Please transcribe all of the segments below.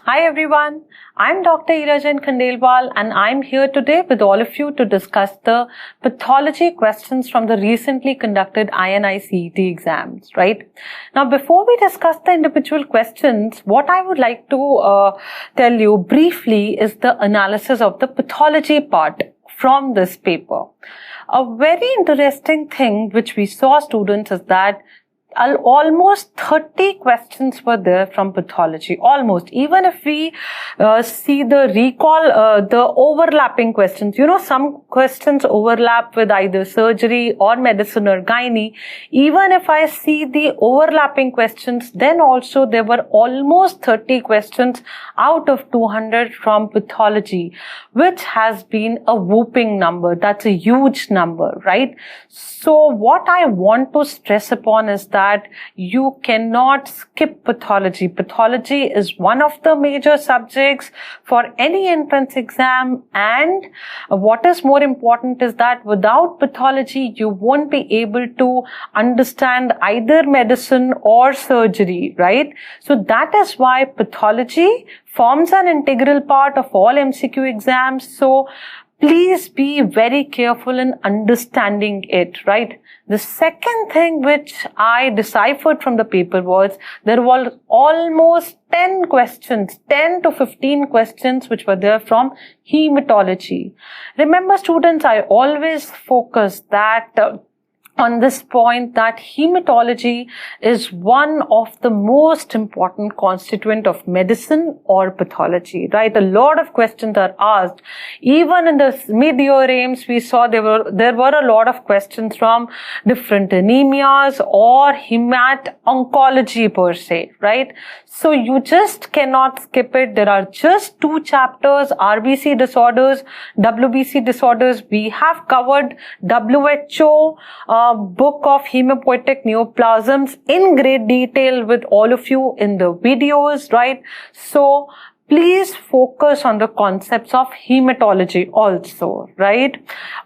Hi everyone, I'm Dr. Irajan Khandelwal and I'm here today with all of you to discuss the pathology questions from the recently conducted INI-CET exams, right? Now before we discuss the individual questions, what I would like to tell you briefly is the analysis of the pathology part from this paper. A very interesting thing which we saw, students, is that almost 30 questions were there from pathology, almost. Even if we see the the overlapping questions, some questions overlap with either surgery or medicine or gynae. Even if I see the overlapping questions, then also there were almost 30 questions out of 200 from pathology, which has been a whooping number. That's a huge number, right? So what I want to stress upon is that you cannot skip pathology. Pathology is one of the major subjects for any entrance exam, and what is more important is that without pathology you won't be able to understand either medicine or surgery, right? So that is why pathology forms an integral part of all MCQ exams. So please be very careful in understanding it, right? The second thing which I deciphered from the paper was there were almost 10 questions, 10 to 15 questions which were there from hematology. Remember, students, I always focus that on this point that hematology is one of the most important constituent of medicine or pathology, right? A lot of questions are asked. Even in the mid-year aims, we saw there were a lot of questions from different anemias or hemat-oncology per se, right? So you just cannot skip it. There are just 2 chapters, RBC disorders, WBC disorders. We have covered WHO book of hematopoietic neoplasms in great detail with all of you in the videos, right? So please focus on the concepts of hematology also, right?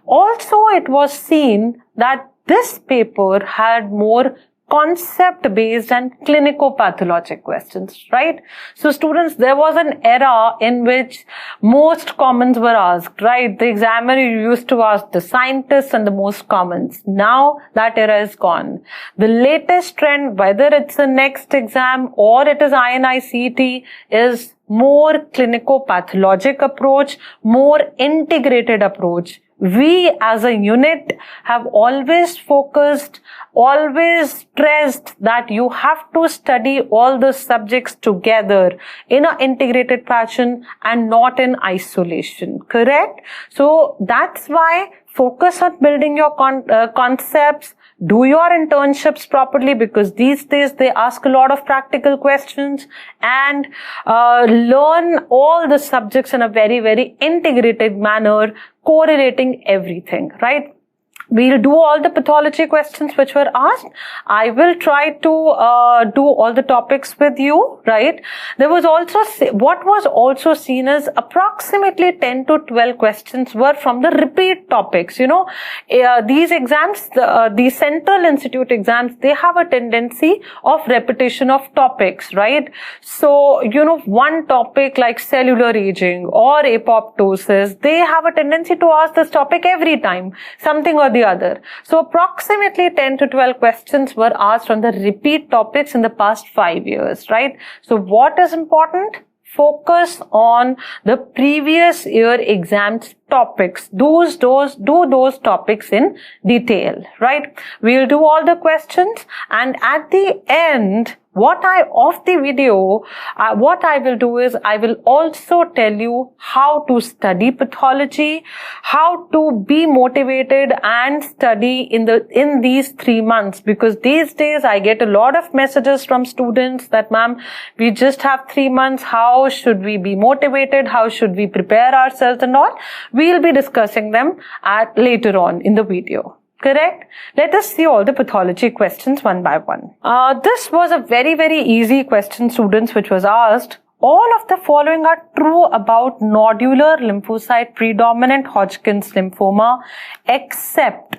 Also, it was seen that this paper had more concept-based and clinico-pathologic questions, right? So students, there was an era in which most commons were asked, right? The examiner used to ask the scientists and the most commons. Now that era is gone. The latest trend, whether it's the next exam or it is INI-CET, is more clinico-pathologic approach, more integrated approach. We as a unit have always focused, always stressed that you have to study all the subjects together in an integrated fashion and not in isolation, correct? So that's why focus on building your concepts, do your internships properly, because these days they ask a lot of practical questions, and learn all the subjects in a very, very integrated manner, correlating everything, right? We'll do all the pathology questions which were asked. I will try to do all the topics with you, right? There was also, what was also seen as approximately 10 to 12 questions were from the repeat topics. These exams, the Central Institute exams, they have a tendency of repetition of topics, right? So, one topic like cellular aging or apoptosis, they have a tendency to ask this topic every time, something or the other. So approximately 10 to 12 questions were asked from the repeat topics in the past 5 years, right? So what is important? Focus on the previous year exams topics. Do those topics in detail, right? We'll do all the questions, and at the end, what I will do is I will also tell you how to study pathology, how to be motivated and study in these 3 months, because these days I get a lot of messages from students that, ma'am, we just have 3 months. How should we be motivated? How should we prepare ourselves and all? We'll be discussing them later on in the video. Correct? Let us see all the pathology questions one by one. This was a very, very easy question, students, which was asked. All of the following are true about nodular lymphocyte predominant Hodgkin's lymphoma, except.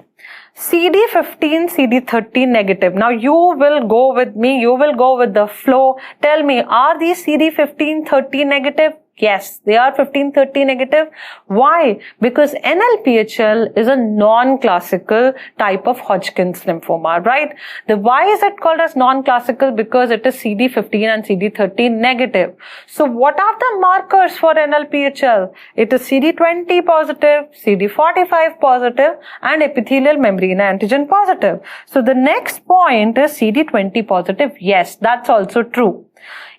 CD15, CD13 negative. Now you will go with me, you will go with the flow. Tell me, are these CD15, 30 negative? Yes, they are 15-30 negative. Why? Because NLPHL is a non-classical type of Hodgkin's lymphoma, right? Why is it called as non-classical? Because it is CD15 and CD13 negative. So what are the markers for NLPHL? It is CD20 positive, CD45 positive, and epithelial membrane antigen positive. So the next point is CD20 positive. Yes, that's also true.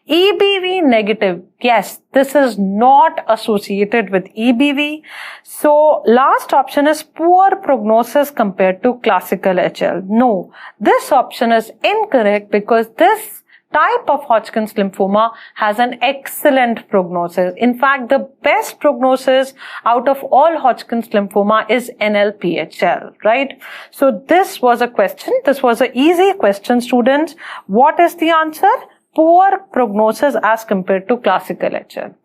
EBV negative. Yes, this is not associated with EBV. So last option is poor prognosis compared to classical HL. No, this option is incorrect because this type of Hodgkin's lymphoma has an excellent prognosis. In fact, the best prognosis out of all Hodgkin's lymphoma is NLPHL, right? So this was a question. This was an easy question, students. What is the answer? Poor prognosis as compared to classical HL.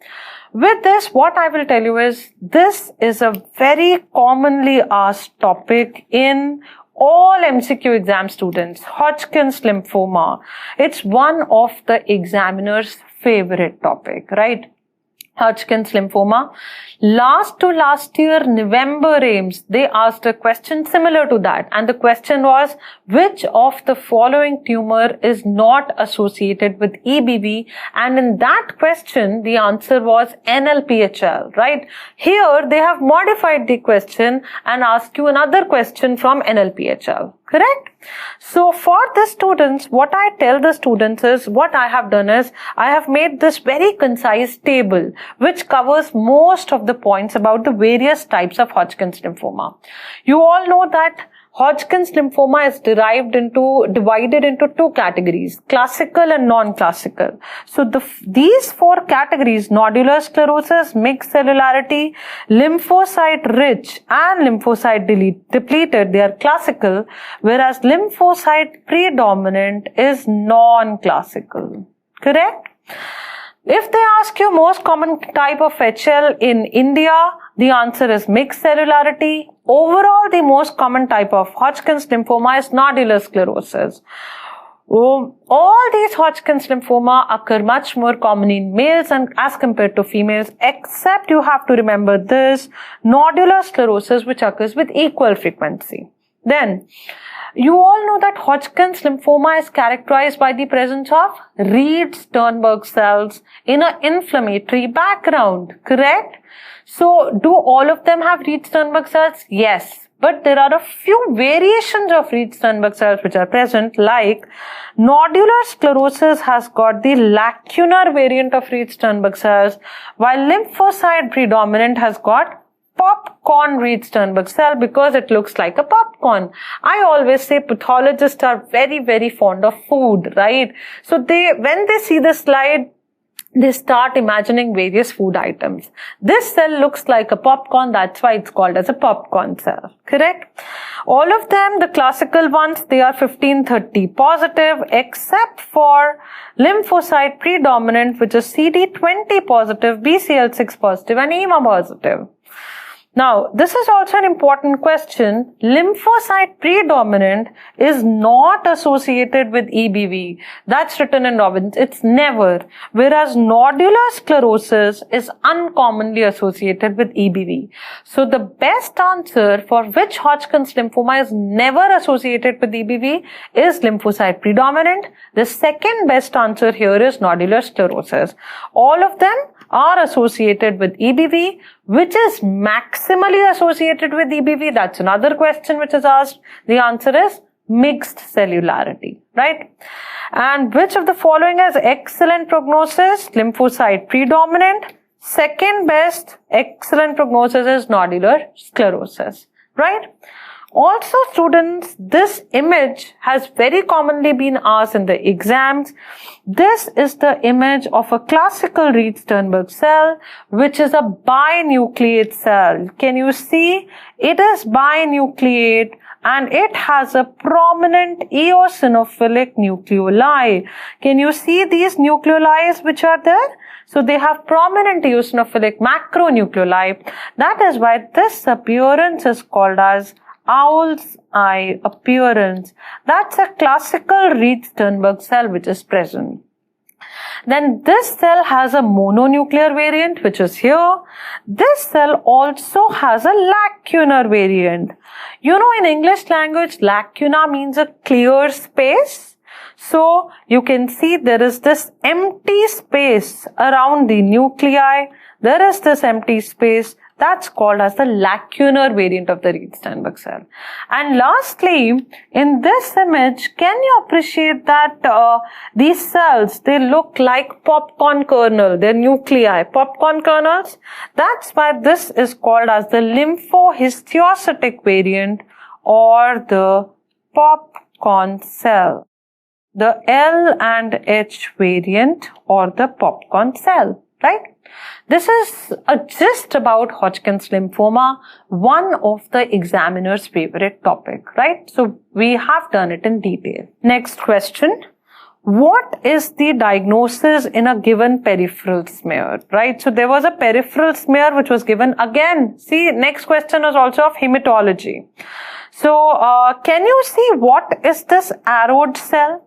With this, what I will tell you is, this is a very commonly asked topic in all MCQ exam students. Hodgkin's lymphoma. It's one of the examiner's favorite topic, right? Hodgkin's lymphoma. Last year, November AIIMS, they asked a question similar to that. And the question was, which of the following tumor is not associated with EBV? And in that question, the answer was NLPHL, right? Here, they have modified the question and asked you another question from NLPHL. Correct? So for the students, what I tell the students is, what I have done is, I have made this very concise table which covers most of the points about the various types of Hodgkin's lymphoma. You all know that Hodgkin's lymphoma is divided into two categories, classical and non-classical. So these four categories, nodular sclerosis, mixed cellularity, lymphocyte rich and lymphocyte depleted, they are classical, whereas lymphocyte predominant is non-classical. Correct? If they ask you most common type of HL in India, the answer is mixed cellularity. Overall, the most common type of Hodgkin's lymphoma is nodular sclerosis. All these Hodgkin's lymphoma occur much more common in males and as compared to females, except you have to remember this, nodular sclerosis, which occurs with equal frequency. Then, you all know that Hodgkin's lymphoma is characterized by the presence of Reed-Sternberg cells in an inflammatory background, correct? So, do all of them have Reed-Sternberg cells? Yes. But there are a few variations of Reed-Sternberg cells which are present, like nodular sclerosis has got the lacunar variant of Reed-Sternberg cells, while lymphocyte predominant has got popcorn Reed-Sternberg cell because it looks like a popcorn. I always say pathologists are very, very fond of food, right? So when they see the slide, they start imagining various food items. This cell looks like a popcorn, that's why it's called as a popcorn cell, correct? All of them, the classical ones, they are 15-30 positive, except for lymphocyte predominant, which is CD20 positive, BCL6 positive, and EMA positive. Now, this is also an important question. Lymphocyte predominant is not associated with EBV. That's written in Robbins. It's never. Whereas nodular sclerosis is uncommonly associated with EBV. So the best answer for which Hodgkin's lymphoma is never associated with EBV is lymphocyte predominant. The second best answer here is nodular sclerosis. All of them are associated with EBV. Which is maximally associated with EBV? That's another question which is asked. The answer is mixed cellularity, right? And which of the following has excellent prognosis? Lymphocyte predominant. Second best excellent prognosis is nodular sclerosis, right? Also, students, this image has very commonly been asked in the exams. This is the image of a classical Reed-Sternberg cell, which is a binucleate cell. Can you see? It is binucleate and it has a prominent eosinophilic nucleoli. Can you see these nucleoli which are there? So they have prominent eosinophilic macronucleoli. That is why this appearance is called as owl's eye appearance. That's a classical Reed-Sternberg cell which is present. Then this cell has a mononuclear variant which is here. This cell also has a lacunar variant. You know, in English language, lacuna means a clear space. So you can see there is this empty space around the nuclei. There is this empty space. That's called as the lacunar variant of the Reed-Sternberg cell. And lastly, in this image, can you appreciate that these cells, they look like popcorn kernel, they're nuclei, popcorn kernels? That's why this is called as the lymphohistiocytic variant or the popcorn cell. The L and H variant or the popcorn cell, right? This is a gist about Hodgkin's lymphoma, one of the examiner's favorite topic, right? So we have done it in detail. Next question. What is the diagnosis in a given peripheral smear, right? So there was a peripheral smear which was given again. See, next question is also of hematology. So can you see what is this arrowed cell?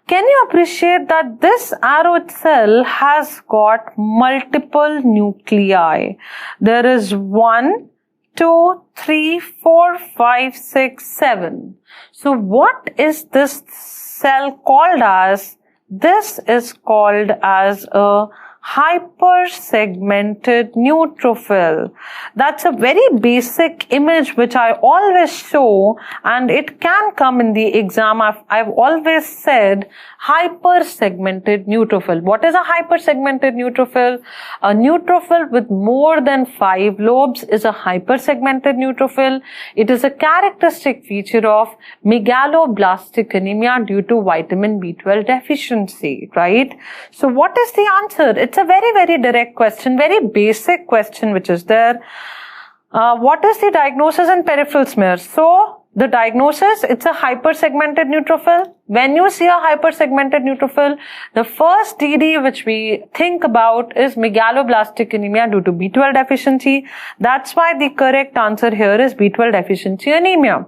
Can you appreciate that this arrowed cell has got multiple nuclei? There is 1, 2, 3, 4, 5, 6, 7. So what is this cell called as? This is called as a hypersegmented neutrophil. That's a very basic image which I always show, and it can come in the exam. I've always said hypersegmented neutrophil. What is a hypersegmented neutrophil? A neutrophil with more than 5 lobes is a hypersegmented neutrophil. It is a characteristic feature of megaloblastic anemia due to vitamin B12 deficiency, right? So what is the answer? It's a very, very direct question, very basic question which is there. What is the diagnosis in peripheral smear? So the diagnosis, it's a hypersegmented neutrophil. When you see a hypersegmented neutrophil, the first DD which we think about is megaloblastic anemia due to B12 deficiency. That's why the correct answer here is B12 deficiency anemia.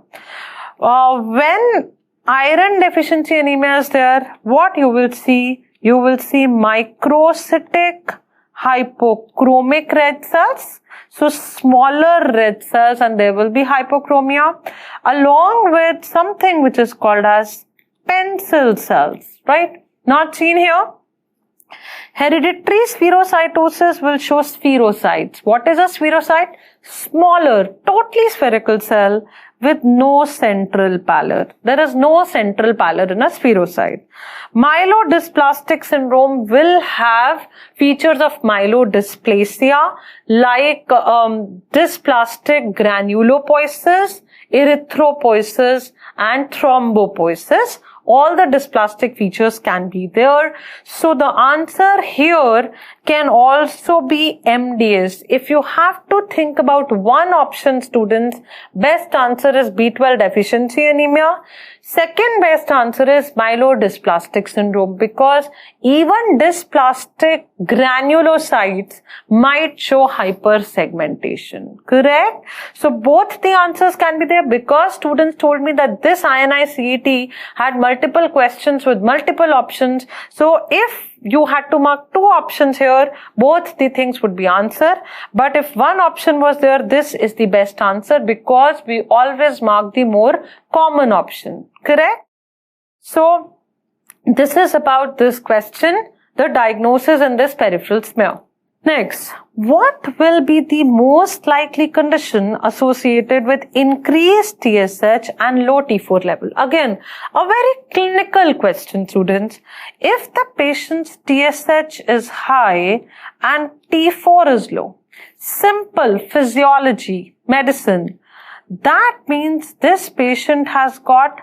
When iron deficiency anemia is there, what you will see? You will see microcytic hypochromic red cells. So smaller red cells, and there will be hypochromia along with something which is called as pencil cells, right? Not seen here. Hereditary spherocytosis will show spherocytes. What is a spherocyte? Smaller, totally spherical cell with no central pallor. There is no central pallor in a spherocyte. Myelodysplastic syndrome will have features of myelodysplasia like dysplastic granulopoiesis, erythropoiesis and thrombopoiesis. All the dysplastic features can be there. So the answer here can also be MDS. If you have to think about one option, students, best answer is B12 deficiency anemia. Second best answer is myelodysplastic syndrome, because even dysplastic granulocytes might show hypersegmentation. Correct? So both the answers can be there, because students told me that this INI CET had multiple questions with multiple options. So if you had to mark two options here, both the things would be answered. But if one option was there, this is the best answer, because we always mark the more common option. Correct? So this is about this question, the diagnosis in this peripheral smear. Next, what will be the most likely condition associated with increased TSH and low T4 level? Again, a very clinical question, students. If the patient's TSH is high and T4 is low, simple physiology, medicine, that means this patient has got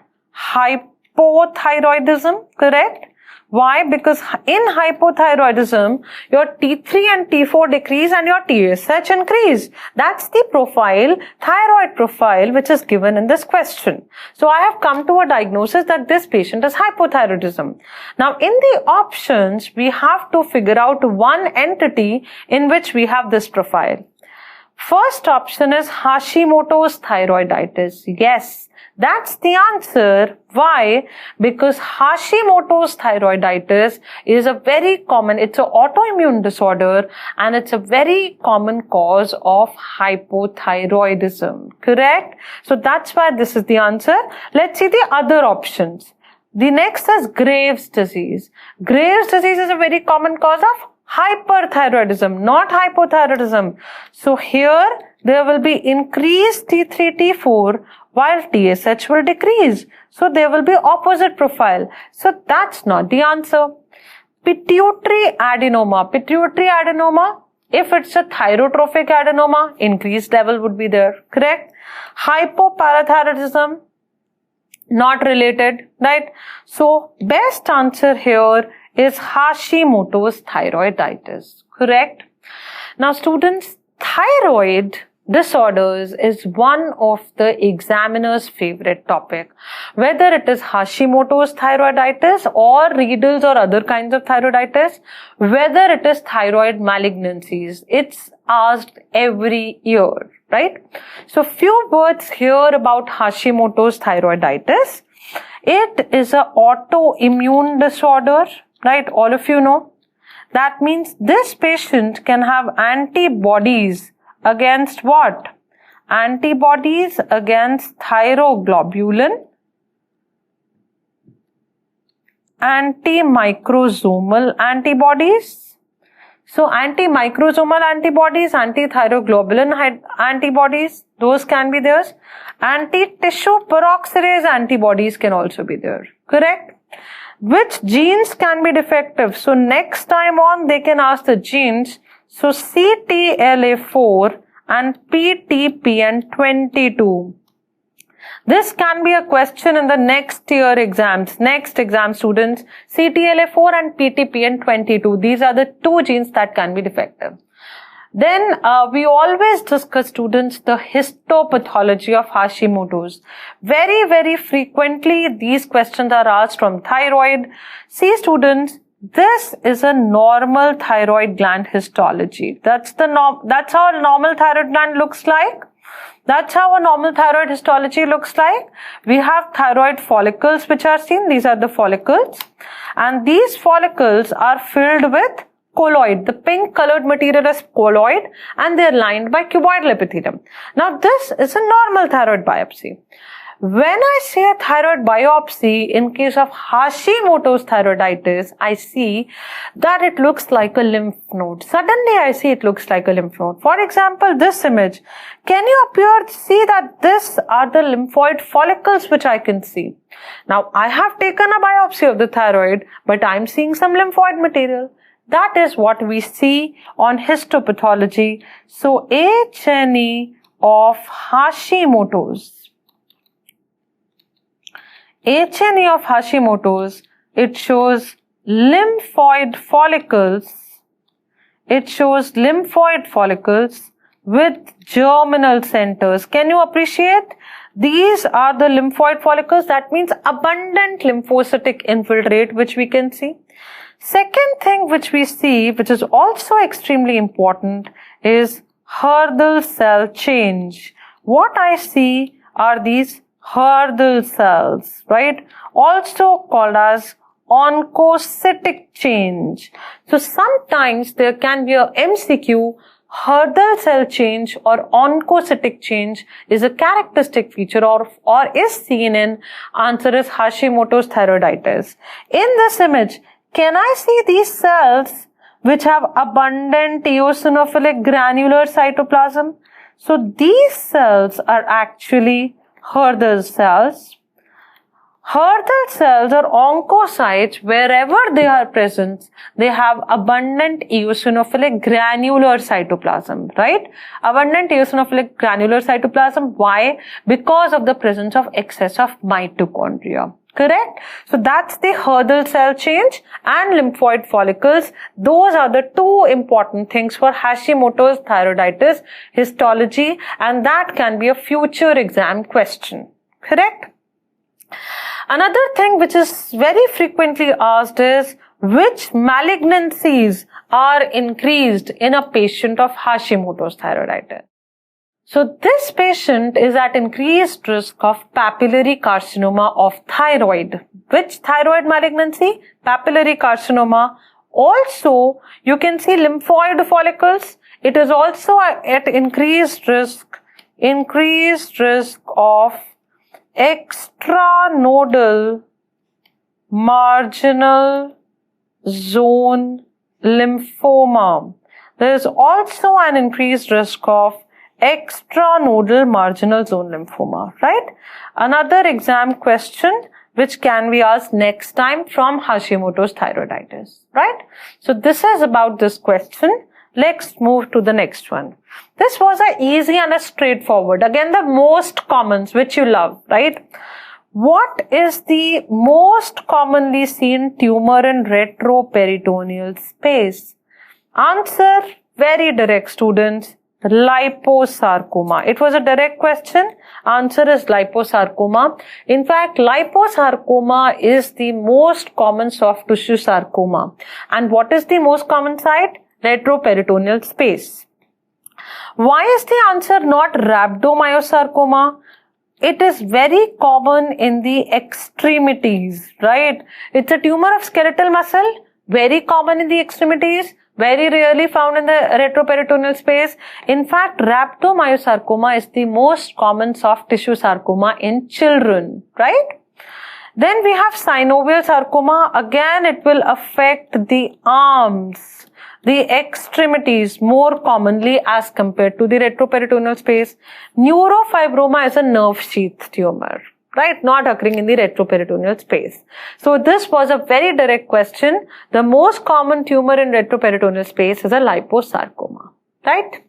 hypothyroidism, correct? Why? Because in hypothyroidism, your T3 and T4 decrease and your TSH increase. That's the profile, thyroid profile, which is given in this question. So I have come to a diagnosis that this patient has hypothyroidism. Now in the options, we have to figure out one entity in which we have this profile. First option is Hashimoto's thyroiditis. Yes, that's the answer. Why? Because Hashimoto's thyroiditis is a very common, it's an autoimmune disorder and it's a very common cause of hypothyroidism. Correct? So that's why this is the answer. Let's see the other options. The next is Graves' disease. Graves' disease is a very common cause of hyperthyroidism, not hypothyroidism. So here there will be increased T3, T4 while TSH will decrease. So there will be opposite profile. So that's not the answer. Pituitary adenoma. Pituitary adenoma, if it's a thyrotrophic adenoma, increased level would be there. Correct? Hypoparathyroidism, not related, right? So best answer here is Hashimoto's thyroiditis. Correct? Now students, thyroid disorders is one of the examiner's favorite topic. Whether it is Hashimoto's thyroiditis or Riedel's or other kinds of thyroiditis, whether it is thyroid malignancies, it's asked every year, right? So few words here about Hashimoto's thyroiditis. It is an autoimmune disorder, right? All of you know. That means this patient can have antibodies against what? Antibodies against thyroglobulin, antimicrosomal antibodies. So antimicrosomal antibodies, antithyroglobulin antibodies, those can be there. Anti-tissue peroxidase antibodies can also be there. Correct? Which genes can be defective? So next time on they can ask the genes. So CTLA4 and PTPN22. This can be a question in the next year exams, next exam students. CTLA4 and PTPN22. These are the two genes that can be defective. Then we always discuss students the histopathology of Hashimoto's. Very, very frequently these questions are asked from thyroid. See students, this is a normal thyroid gland histology. That's how a normal thyroid gland looks like. That's how a normal thyroid histology looks like. We have thyroid follicles which are seen. These are the follicles. And these follicles are filled with colloid. The pink colored material is colloid and they are lined by cuboidal epithelium. Now this is a normal thyroid biopsy. When I say a thyroid biopsy in case of Hashimoto's thyroiditis, I see that it looks like a lymph node. Suddenly I see it looks like a lymph node. For example, this image. Can you see that this are the lymphoid follicles which I can see? Now I have taken a biopsy of the thyroid, but I am seeing some lymphoid material. That is what we see on histopathology. So H&E of Hashimoto's. H&E of Hashimoto's, it shows lymphoid follicles. It shows lymphoid follicles with germinal centers. Can you appreciate? These are the lymphoid follicles. That means abundant lymphocytic infiltrate, which we can see. Second thing which we see, which is also extremely important, is Hurdle cell change. What I see are these Hurdle cells, right? Also called as oncocytic change. So sometimes there can be a MCQ, Hurdle cell change or oncocytic change is a characteristic feature or is seen in answer is Hashimoto's thyroiditis. In this image, can I see these cells which have abundant eosinophilic granular cytoplasm? So these cells are actually Hurdle cells. Hurdle cells or oncocytes, wherever they are present, they have abundant eosinophilic granular cytoplasm, right? Abundant eosinophilic granular cytoplasm. Why? Because of the presence of excess of mitochondria. Correct? So that's the Hurdle cell change and lymphoid follicles. Those are the two important things for Hashimoto's thyroiditis histology, and that can be a future exam question. Correct? Another thing which is very frequently asked is which malignancies are increased in a patient of Hashimoto's thyroiditis? So this patient is at increased risk of papillary carcinoma of thyroid. Which thyroid malignancy? Papillary carcinoma. Also, you can see lymphoid follicles. It is also at increased risk of extranodal marginal zone lymphoma. There is also an increased risk of extranodal marginal zone lymphoma, right? Another exam question which can be asked next time from Hashimoto's thyroiditis, right? So this is about this question. Let's move to the next one. This was a easy and a straightforward. Again, the most commons which you love, right? What is the most commonly seen tumor in retroperitoneal space? Answer, very direct, students. Liposarcoma. It was a direct question. Answer is liposarcoma. In fact, liposarcoma is the most common soft tissue sarcoma. And what is the most common site? Retroperitoneal space. Why is the answer not rhabdomyosarcoma? It is very common in the extremities, right? It's a tumor of skeletal muscle, very common in the extremities, very rarely found in the retroperitoneal space. In fact, rhabdomyosarcoma is the most common soft tissue sarcoma in children, right? Then we have synovial sarcoma. Again, it will affect the arms, the extremities more commonly as compared to the retroperitoneal space. Neurofibroma is a nerve sheath tumor, right? Not occurring in the retroperitoneal space. So this was a very direct question. The most common tumor in retroperitoneal space is a liposarcoma, right?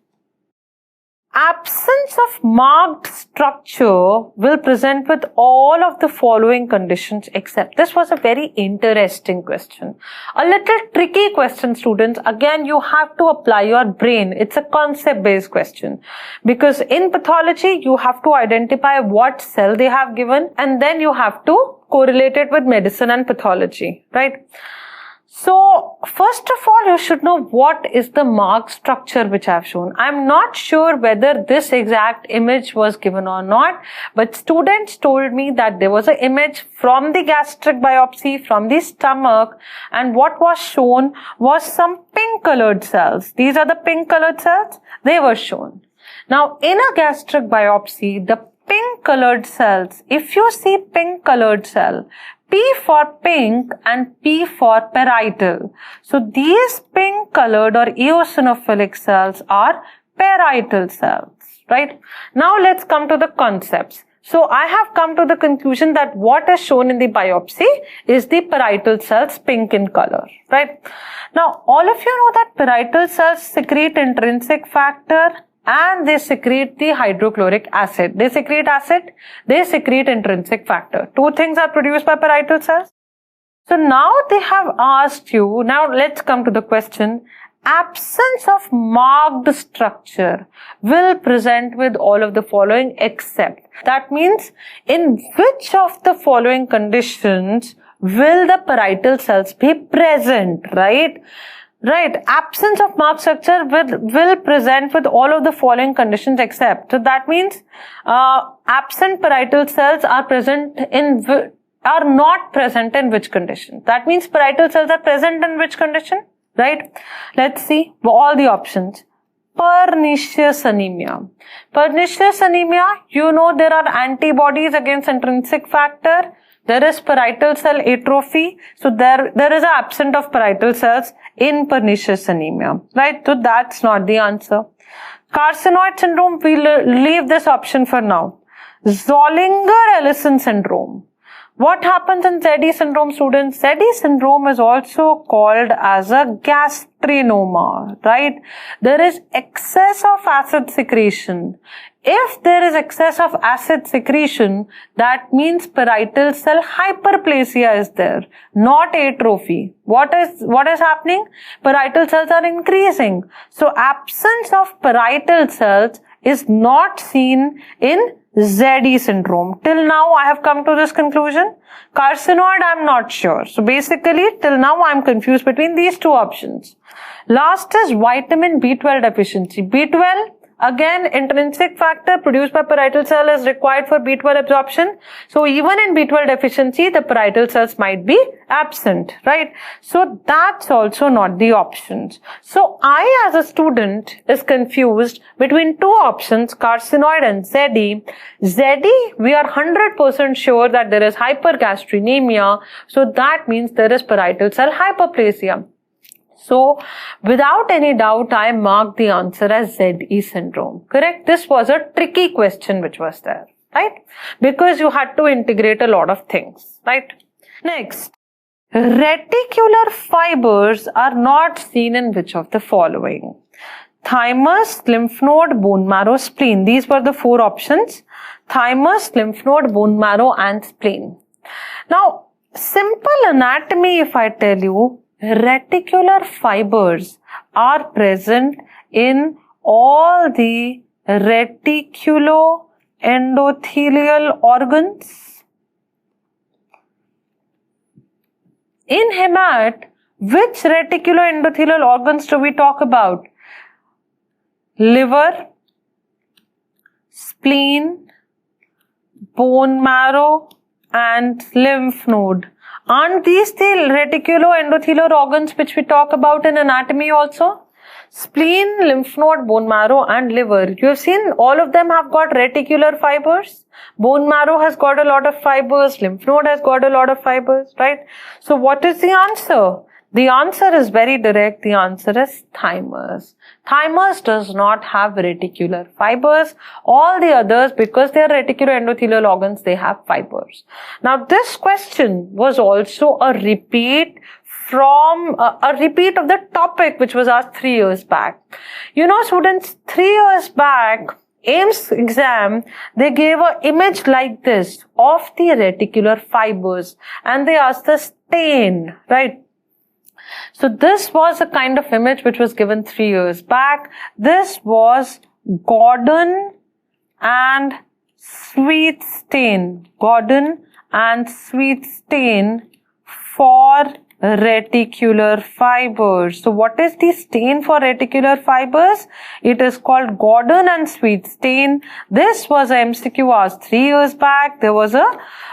Absence of marked structure will present with all of the following conditions except. This was a very interesting question. A little tricky question, students. Again, you have to apply your brain. It's a concept-based question. Because in pathology, you have to identify what cell they have given and then you have to correlate it with medicine and pathology, right? So, first of all, you should know what is the mark structure which I have shown. I am not sure whether this exact image was given or not, but students told me that there was an image from the gastric biopsy, from the stomach, and what was shown was some pink colored cells. These are the pink colored cells. They were shown. Now, in a gastric biopsy, the pink colored cells, if you see pink colored cell, P for pink and P for parietal. So these pink colored or eosinophilic cells are parietal cells, right? Now let's come to the concepts. So I have come to the conclusion that what is shown in the biopsy is the parietal cells pink in color, right? Now all of you know that parietal cells secrete intrinsic factor and they secrete the hydrochloric acid. They secrete acid, they secrete intrinsic factor. Two things are produced by parietal cells. So now they have asked you, now let's come to the question, absence of marked structure will present with all of the following except. That means in which of the following conditions will the parietal cells be present, right? Right, absence of marked structure will present with all of the following conditions except. So that means absent parietal cells are not present in which condition? That means parietal cells are present in which condition? Right? Let's see all the options. Pernicious anemia. Pernicious anemia, you know there are antibodies against intrinsic factor. There is parietal cell atrophy. So there is an absence of parietal cells in pernicious anemia, right? So that's not the answer. Carcinoid syndrome, we'll leave this option for now. Zollinger-Ellison syndrome. What happens in ZE syndrome, students? ZE syndrome is also called as a gastrinoma, right? There is excess of acid secretion. If there is excess of acid secretion, that means parietal cell hyperplasia is there, not atrophy. What is happening? Parietal cells are increasing. So absence of parietal cells is not seen in ZE syndrome. Till now, I have come to this conclusion. Carcinoid, I am not sure. So basically, till now, I am confused between these two options. Last is vitamin B12 deficiency. B12, Again, intrinsic factor produced by parietal cell is required for B12 absorption. So even in B12 deficiency, the parietal cells might be absent, right? So that's also not the options. So I as a student is confused between two options, carcinoid and ZE. ZE, we are 100% sure that there is hypergastrinemia. So that means there is parietal cell hyperplasia. So, without any doubt, I marked the answer as ZE syndrome. Correct? This was a tricky question which was there, right? Because you had to integrate a lot of things, right? Next, reticular fibers are not seen in which of the following? Thymus, lymph node, bone marrow, spleen. These were the four options. Thymus, lymph node, bone marrow and spleen. Now, simple anatomy if I tell you, reticular fibers are present in all the reticuloendothelial organs. In hemat, which reticuloendothelial organs do we talk about? Liver, spleen, bone marrow and lymph node. Aren't these the reticuloendothelial organs which we talk about in anatomy also? Spleen, lymph node, bone marrow and liver. You have seen all of them have got reticular fibers. Bone marrow has got a lot of fibers. Lymph node has got a lot of fibers, right? So what is the answer? The answer is very direct. The answer is thymus. Thymus does not have reticular fibers. All the others, because they are reticuloendothelial organs, they have fibers. Now, this question was also a repeat from a repeat of the topic which was asked 3 years back. You know, students, 3 years back, AIIMS exam, they gave an image like this of the reticular fibers and they asked the stain, right? So this was a kind of image which was given 3 years back. This was Gordon and Sweet stain. Gordon and Sweet stain for reticular fibers. So what is the stain for reticular fibers? It is called Gordon and Sweet stain. This was a MCQ asked 3 years back. There was a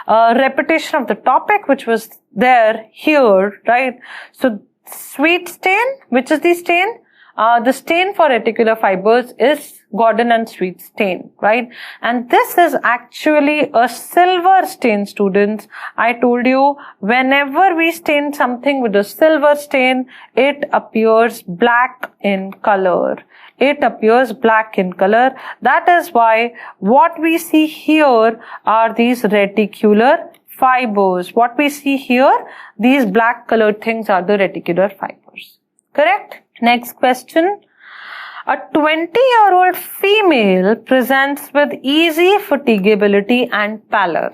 repetition of the topic which was there here, right? So sweet stain, which is the stain? The stain for reticular fibers is Gordon and Sweet stain, right? And this is actually a silver stain, students. I told you, whenever we stain something with a silver stain, it appears black in color. It appears black in color. That is why what we see here are these reticular fibers. What we see here, these black colored things are the reticular fibers. Correct? Next question. A 20-year-old female presents with easy fatigability and pallor.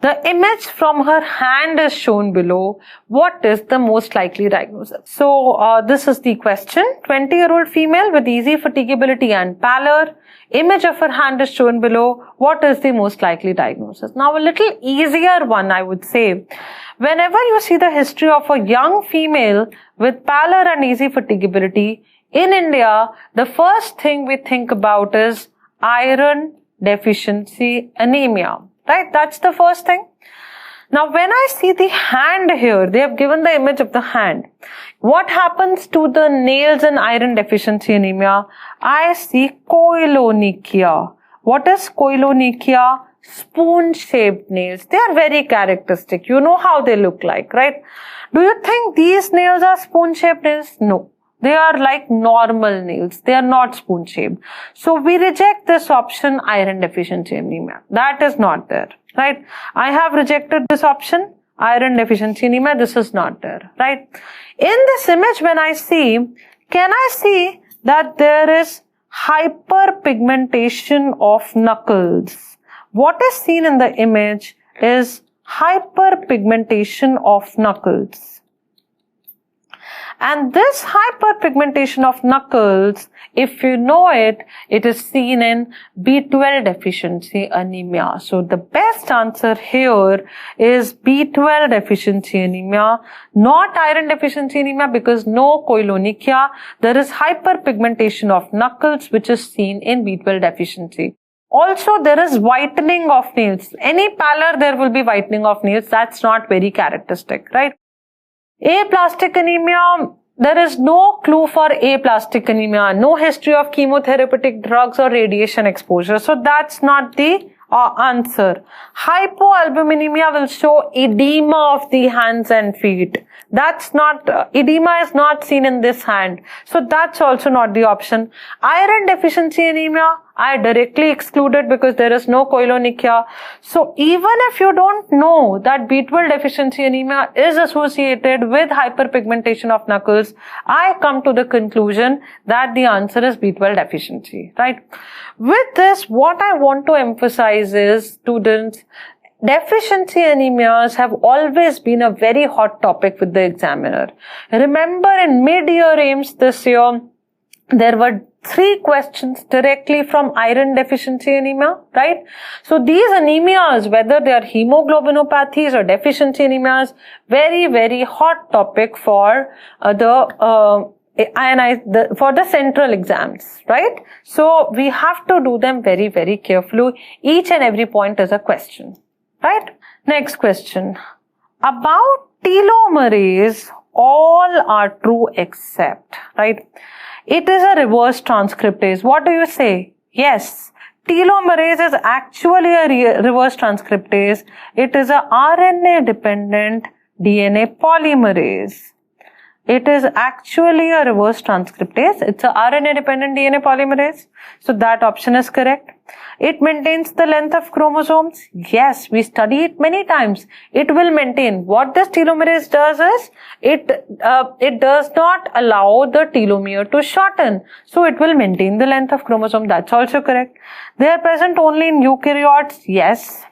The image from her hand is shown below. What is the most likely diagnosis? So, this is the question. 20-year-old female with easy fatigability and pallor. Image of her hand is shown below. What is the most likely diagnosis? Now, a little easier one, I would say. Whenever you see the history of a young female with pallor and easy fatigability, in India, the first thing we think about is iron deficiency anemia, right? That's the first thing. Now, when I see the hand here, they have given the image of the hand. What happens to the nails in iron deficiency anemia? I see koilonychia. What is koilonychia? Spoon-shaped nails. They are very characteristic. You know how they look like, right? Do you think these nails are spoon-shaped nails? No. They are like normal nails. They are not spoon-shaped. So we reject this option, iron deficiency anemia. That is not there, right? I have rejected this option, iron deficiency anemia. This is not there, right? In this image, when I see, can I see that there is hyperpigmentation of knuckles? What is seen in the image is hyperpigmentation of knuckles. And this hyperpigmentation of knuckles, if you know it, it is seen in B12 deficiency anemia. So the best answer here is B12 deficiency anemia, not iron deficiency anemia, because no koilonychia. There is hyperpigmentation of knuckles which is seen in B12 deficiency. Also, there is whitening of nails. Any pallor, there will be whitening of nails. That's not very characteristic, right? Aplastic anemia, there is no clue for aplastic anemia. No history of chemotherapeutic drugs or radiation exposure. So that's not the answer. Hypoalbuminemia will show edema of the hands and feet. That's not, edema is not seen in this hand. So that's also not the option. Iron deficiency anemia, I directly excluded because there is no koilonychia. So even if you don't know that B12 deficiency anemia is associated with hyperpigmentation of knuckles, I come to the conclusion that the answer is B12 deficiency, right? With this, what I want to emphasize is, students, deficiency anemias have always been a very hot topic with the examiner. Remember, in mid-year AIIMS this year, there were 3 questions directly from iron deficiency anemia, right? So these anemias, whether they are hemoglobinopathies or deficiency anemias, very, very hot topic for for the central exams, right? So we have to do them very, very carefully. Each and every point is a question, right? Next question. About telomerase, all are true except, right? It is a reverse transcriptase. What do you say? Yes. Telomerase is actually a reverse transcriptase. It is a RNA dependent DNA polymerase. It is actually a reverse transcriptase. It's a RNA dependent DNA polymerase. So that option is correct. It maintains the length of chromosomes. Yes, we study it many times. It will maintain. What this telomerase does is, it does not allow the telomere to shorten. So it will maintain the length of chromosome. That's also correct. They are present only in eukaryotes. Yes.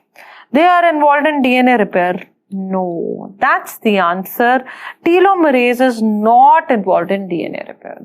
They are involved in DNA repair. No, that's the answer. Telomerase is not involved in DNA repair.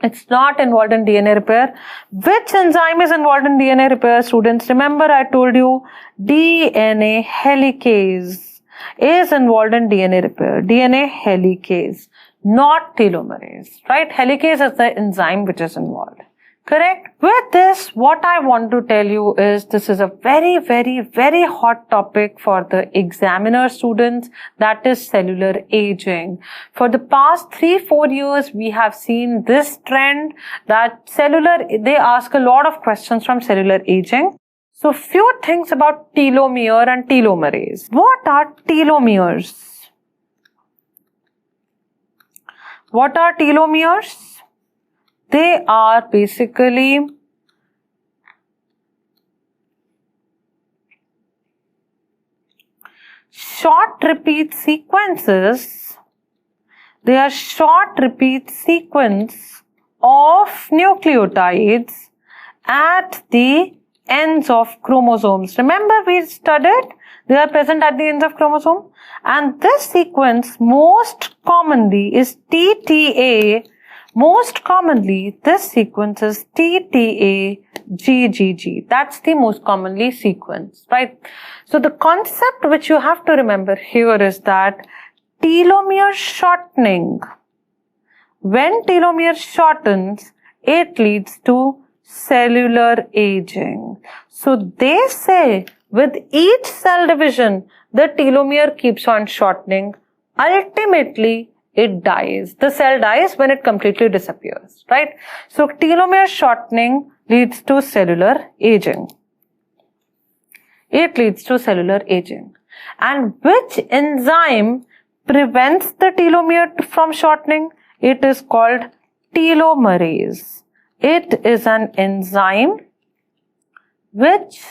It's not involved in DNA repair. Which enzyme is involved in DNA repair, students? Remember, I told you DNA helicase is involved in DNA repair. DNA helicase, not telomerase, right? Helicase is the enzyme which is involved. Correct? With this, what I want to tell you is, this is a very, very, very hot topic for the examiner students, that is cellular aging. For the past 3-4 years, we have seen this trend that they ask a lot of questions from cellular aging. So few things about telomere and telomerase. What are telomeres? What are telomeres? They are basically short repeat sequences. They are short repeat sequence of nucleotides at the ends of chromosomes. Remember, we studied they are present at the ends of chromosome, and this sequence most commonly is TTA. Most commonly, this sequence is TTA-GGG. That's the most commonly sequence, right? So the concept which you have to remember here is that telomere shortening, when telomere shortens, it leads to cellular aging. So they say with each cell division, the telomere keeps on shortening. Ultimately, it dies. The cell dies when it completely disappears, right? So telomere shortening leads to cellular aging. It leads to cellular aging. And which enzyme prevents the telomere from shortening? It is called telomerase. It is an enzyme which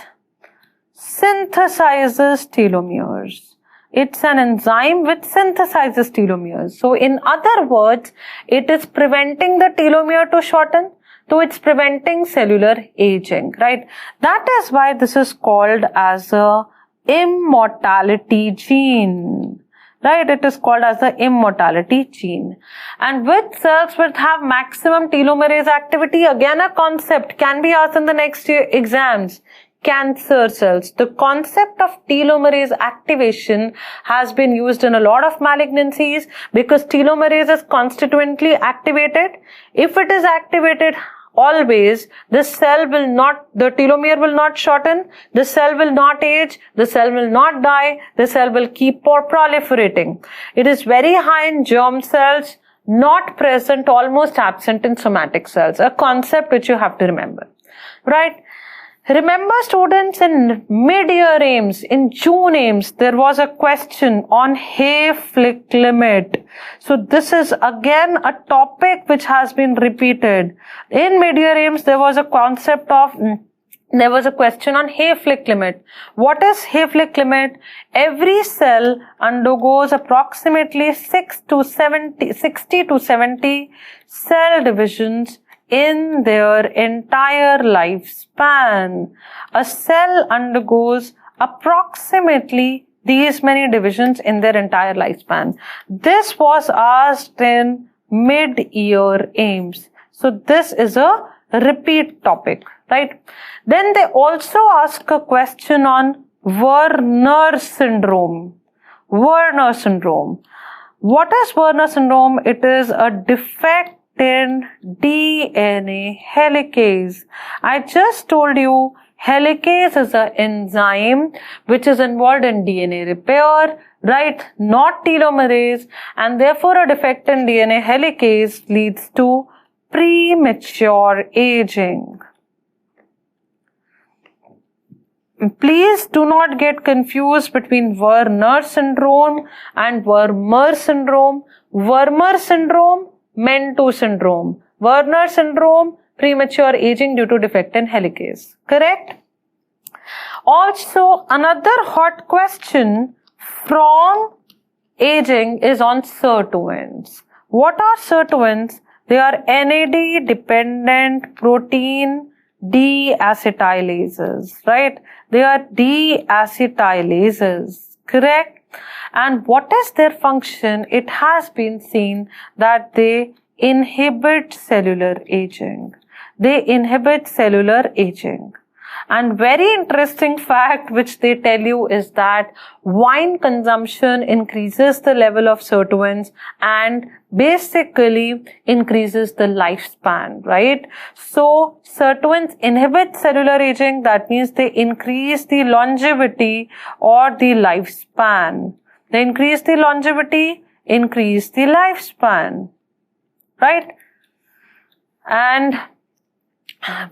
synthesizes telomeres. It's an enzyme which synthesizes telomeres. So in other words, it is preventing the telomere to shorten. So it's preventing cellular aging, right? That is why this is called as a immortality gene. right? It is called as the immortality gene. And which cells will have maximum telomerase activity? Again, a concept can be asked in the next year exams. Cancer cells. The concept of telomerase activation has been used in a lot of malignancies because telomerase is constitutively activated. If it is activated always, the telomere will not shorten, the cell will not age, the cell will not die, the cell will keep proliferating. It is very high in germ cells, not present, almost absent in somatic cells. A concept which you have to remember, right? Remember students, in mid-year AIIMS, in June AIIMS, there was a question on Hayflick limit. So this is again a topic which has been repeated. In mid-year AIIMS, there was a question on Hayflick limit. What is Hayflick limit? Every cell undergoes approximately 60 to 70 cell divisions in their entire lifespan. A cell undergoes approximately these many divisions in their entire lifespan. This was asked in mid-year AIIMS. So this is a repeat topic, right? Then they also ask a question on Werner syndrome. Werner syndrome. What is Werner syndrome? It is a defect in DNA helicase. I just told you helicase is an enzyme which is involved in DNA repair, right? Not telomerase, and therefore a defect in DNA helicase leads to premature aging. Please do not get confused between Werner syndrome and Wermer syndrome. Wermer syndrome, Mentu syndrome. Werner syndrome, premature aging due to defect in helicase. Correct? Also, another hot question from aging is on sirtuins. What are sirtuins? They are NAD dependent protein deacetylases, right? They are deacetylases, correct? And what is their function? It has been seen that they inhibit cellular aging. They inhibit cellular aging. And very interesting fact which they tell you is that wine consumption increases the level of sirtuins and basically increases the lifespan, right? So sirtuins inhibit cellular aging. That means they increase the longevity or the lifespan. They increase the longevity, increase the lifespan, right? And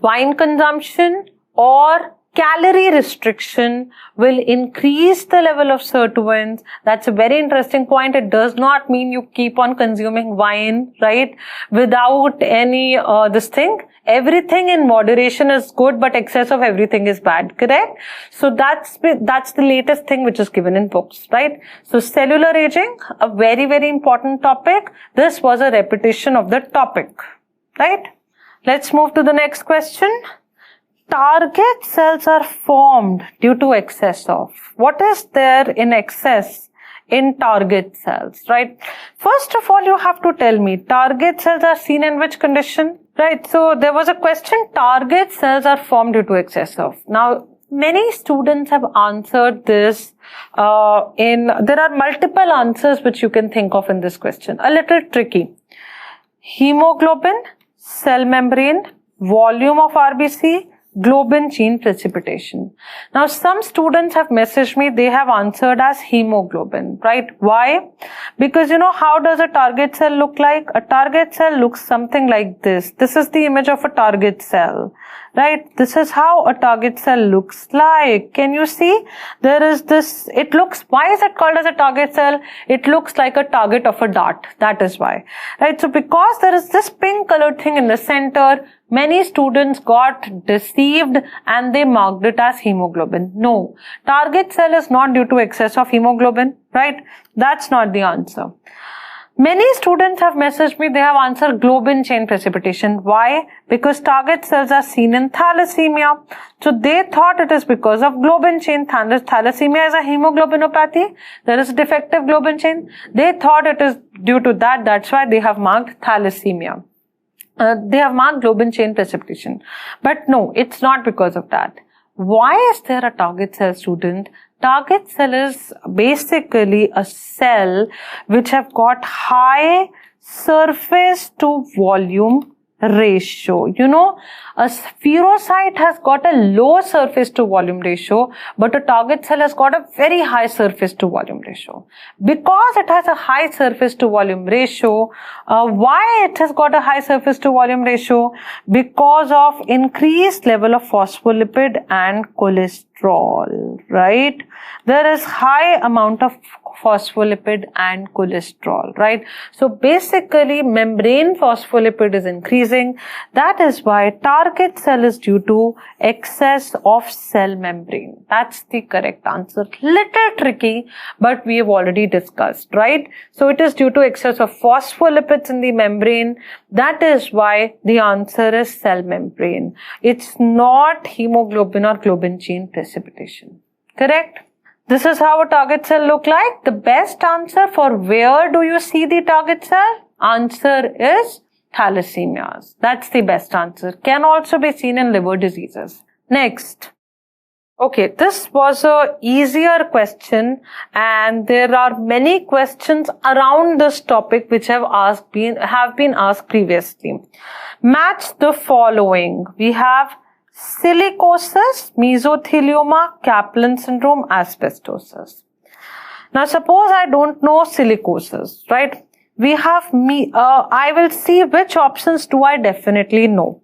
wine consumption or calorie restriction will increase the level of sirtuins. That's a very interesting point. It does not mean you keep on consuming wine, right? Without any this thing. Everything in moderation is good, but excess of everything is bad, correct? So that's the latest thing which is given in books, right? So cellular aging, a very, very important topic. This was a repetition of the topic, right? Let's move to the next question. Target cells are formed due to excess of. What is there in excess in target cells, right? First of all, you have to tell me, target cells are seen in which condition, right? So there was a question, target cells are formed due to excess of. Now, many students have answered this there are multiple answers which you can think of in this question. A little tricky. Hemoglobin, cell membrane, volume of RBC, globin gene precipitation. Now, some students have messaged me, they have answered as hemoglobin, right? Why? Because you know, how does a target cell look like? A target cell looks something like this. This is the image of a target cell, right? This is how a target cell looks like. Can you see? There is this, it looks, why is it called as a target cell? It looks like a target of a dart. That is why, right? So because there is this pink colored thing in the center, many students got deceived and they marked it as hemoglobin. No, target cell is not due to excess of hemoglobin, right? That's not the answer. Many students have messaged me, they have answered globin chain precipitation. Why? Because target cells are seen in thalassemia. So they thought it is because of globin chain. Thalassemia is a hemoglobinopathy. There is defective globin chain. They thought it is due to that. That's why they have marked thalassemia. They have marked globin chain precipitation. But no, it's not because of that. Why is there a target cell, student? Target cell is basically a cell which have got high surface to volume ratio. You know, a spherocyte has got a low surface to volume ratio, but a target cell has got a very high surface to volume ratio. Because it has a high surface to volume ratio, why it has got a high surface to volume ratio? Because of increased level of phospholipid and cholesterol, right? There is high amount of phospholipid and cholesterol, right? So basically membrane phospholipid is increasing. That is why target cell is due to excess of cell membrane. That's the correct answer. Little tricky, but we have already discussed, right? So it is due to excess of phospholipids in the membrane. That is why the answer is cell membrane. It's not hemoglobin or globin chain precipitation. Correct? This is how a target cell look like. The best answer for where do you see the target cell? Answer is thalassemias. That's the best answer. Can also be seen in liver diseases. Next. Okay, this was a easier question and there are many questions around this topic which have been asked previously. Match the following. We have silicosis, mesothelioma, Kaplan syndrome, asbestosis. Now suppose I don't know silicosis, right? We have I will see which options do I definitely know.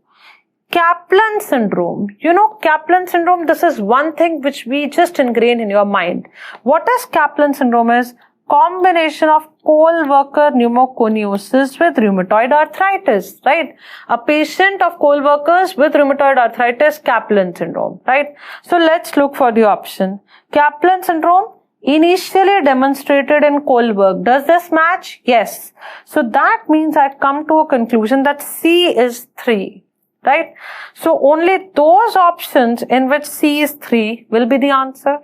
Kaplan syndrome. You know Kaplan syndrome, this is one thing which we just ingrain in your mind. What is Kaplan syndrome is? Combination of Kohlwerker pneumoconiosis with rheumatoid arthritis, right? A patient of Kohlwerker's with rheumatoid arthritis, Kaplan syndrome, right? So let's look for the option. Kaplan syndrome initially demonstrated in Kohlberg. Does this match? Yes. So that means I come to a conclusion that C is 3, right? So only those options in which C is 3 will be the answer.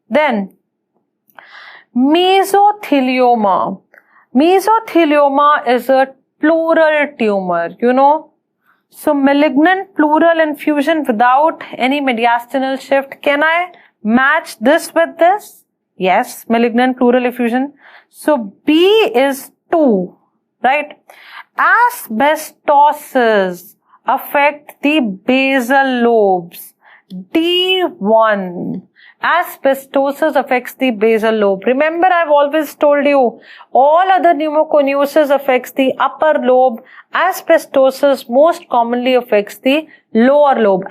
Then mesothelioma. Mesothelioma is a pleural tumor, you know. So malignant pleural infusion without any mediastinal shift. Can I match this with this? Yes, malignant pleural effusion. So B is 2, right? Asbestosis affect the basal lobes. D1. Asbestosis affects the basal lobe. Remember, I've always told you, all other pneumoconiosis affects the upper lobe. Asbestosis most commonly affects the lower lobe.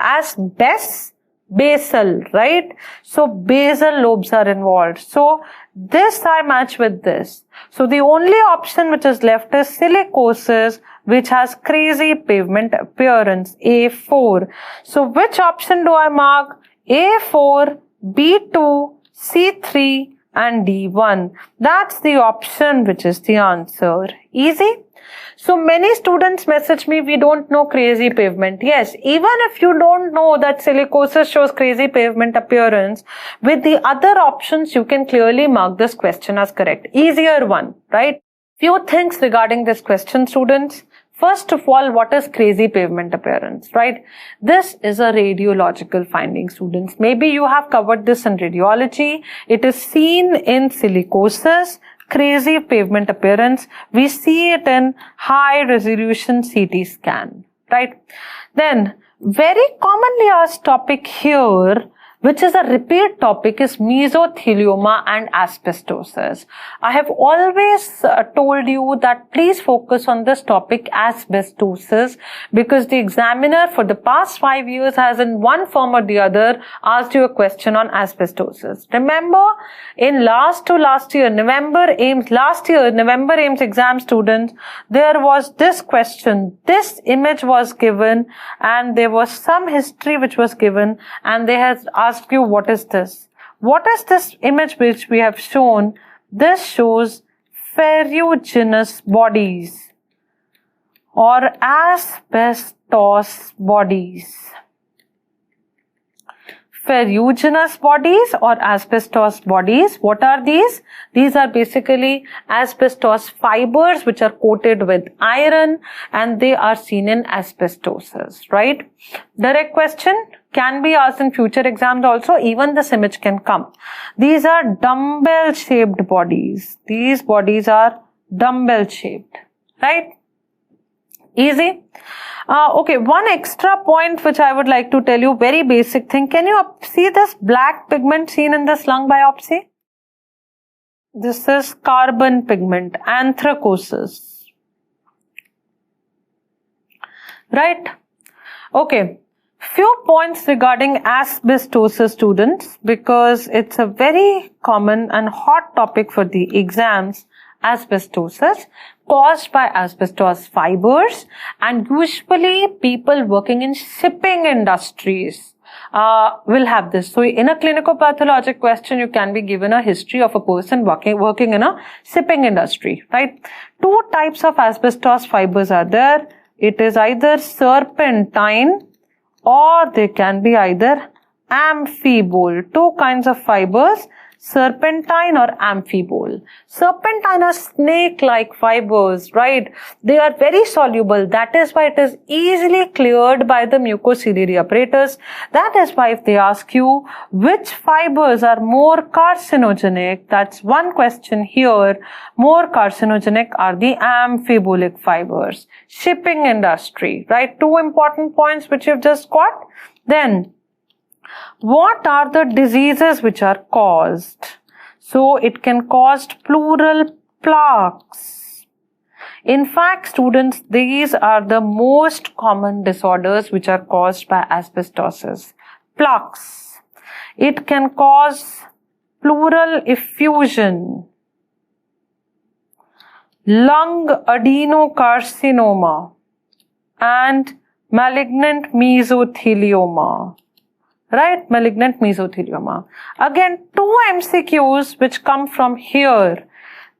Basal, right? So basal lobes are involved. So this I match with this. So the only option which is left is silicosis, which has crazy pavement appearance, A4. So which option do I mark? A4, B2, C3 and D1. That's the option which is the answer. Easy? So many students message me, we don't know crazy pavement. Yes, even if you don't know that silicosis shows crazy pavement appearance, with the other options you can clearly mark this question as correct. Easier one, right? Few things regarding this question, students. First of all, what is crazy pavement appearance, right? This is a radiological finding, students. Maybe you have covered this in radiology. It is seen in silicosis, crazy pavement appearance. We see it in high resolution CT scan, right? Then, very commonly asked topic here, which is a repeat topic, is mesothelioma and asbestosis. I have always told you that please focus on this topic, asbestosis, because the examiner for the past 5 years has in one form or the other asked you a question on asbestosis. Remember, in last year November AIIMS exam, students, there was this question, this image was given and there was some history which was given and they has asked you, what is this? What is this image which we have shown? This shows ferruginous bodies or asbestos bodies? Ferruginous bodies or asbestos bodies. What are these? These are basically asbestos fibers which are coated with iron and they are seen in asbestosis, right? Direct question can be asked in future exams also. Even this image can come. These are dumbbell shaped bodies. These bodies are dumbbell shaped, right? Easy. Okay, one extra point which I would like to tell you, very basic thing. Can you see this black pigment seen in this lung biopsy? This is carbon pigment, anthracosis. Right? Okay. Few points regarding asbestosis, students, because it's a very common and hot topic for the exams. Asbestosis caused by asbestos fibers, and usually people working in shipping industries will have this. So in a clinical pathologic question, you can be given a history of a person working in a shipping industry, right? Two types of asbestos fibers are there. It is either serpentine or they can be either amphibole. Two kinds of fibers, serpentine or amphibole. Serpentine are snake-like fibers, right? They are very soluble. That is why it is easily cleared by the mucociliary apparatus. That is why if they ask you which fibers are more carcinogenic, that's one question here. More carcinogenic are the amphibolic fibers. Shipping industry, right? Two important points which you've just got. Then, what are the diseases which are caused? So it can cause pleural plaques. In fact, students, these are the most common disorders which are caused by asbestosis. Plaques. It can cause pleural effusion, lung adenocarcinoma, and malignant mesothelioma. Right, malignant mesothelioma. Again, two MCQs which come from here.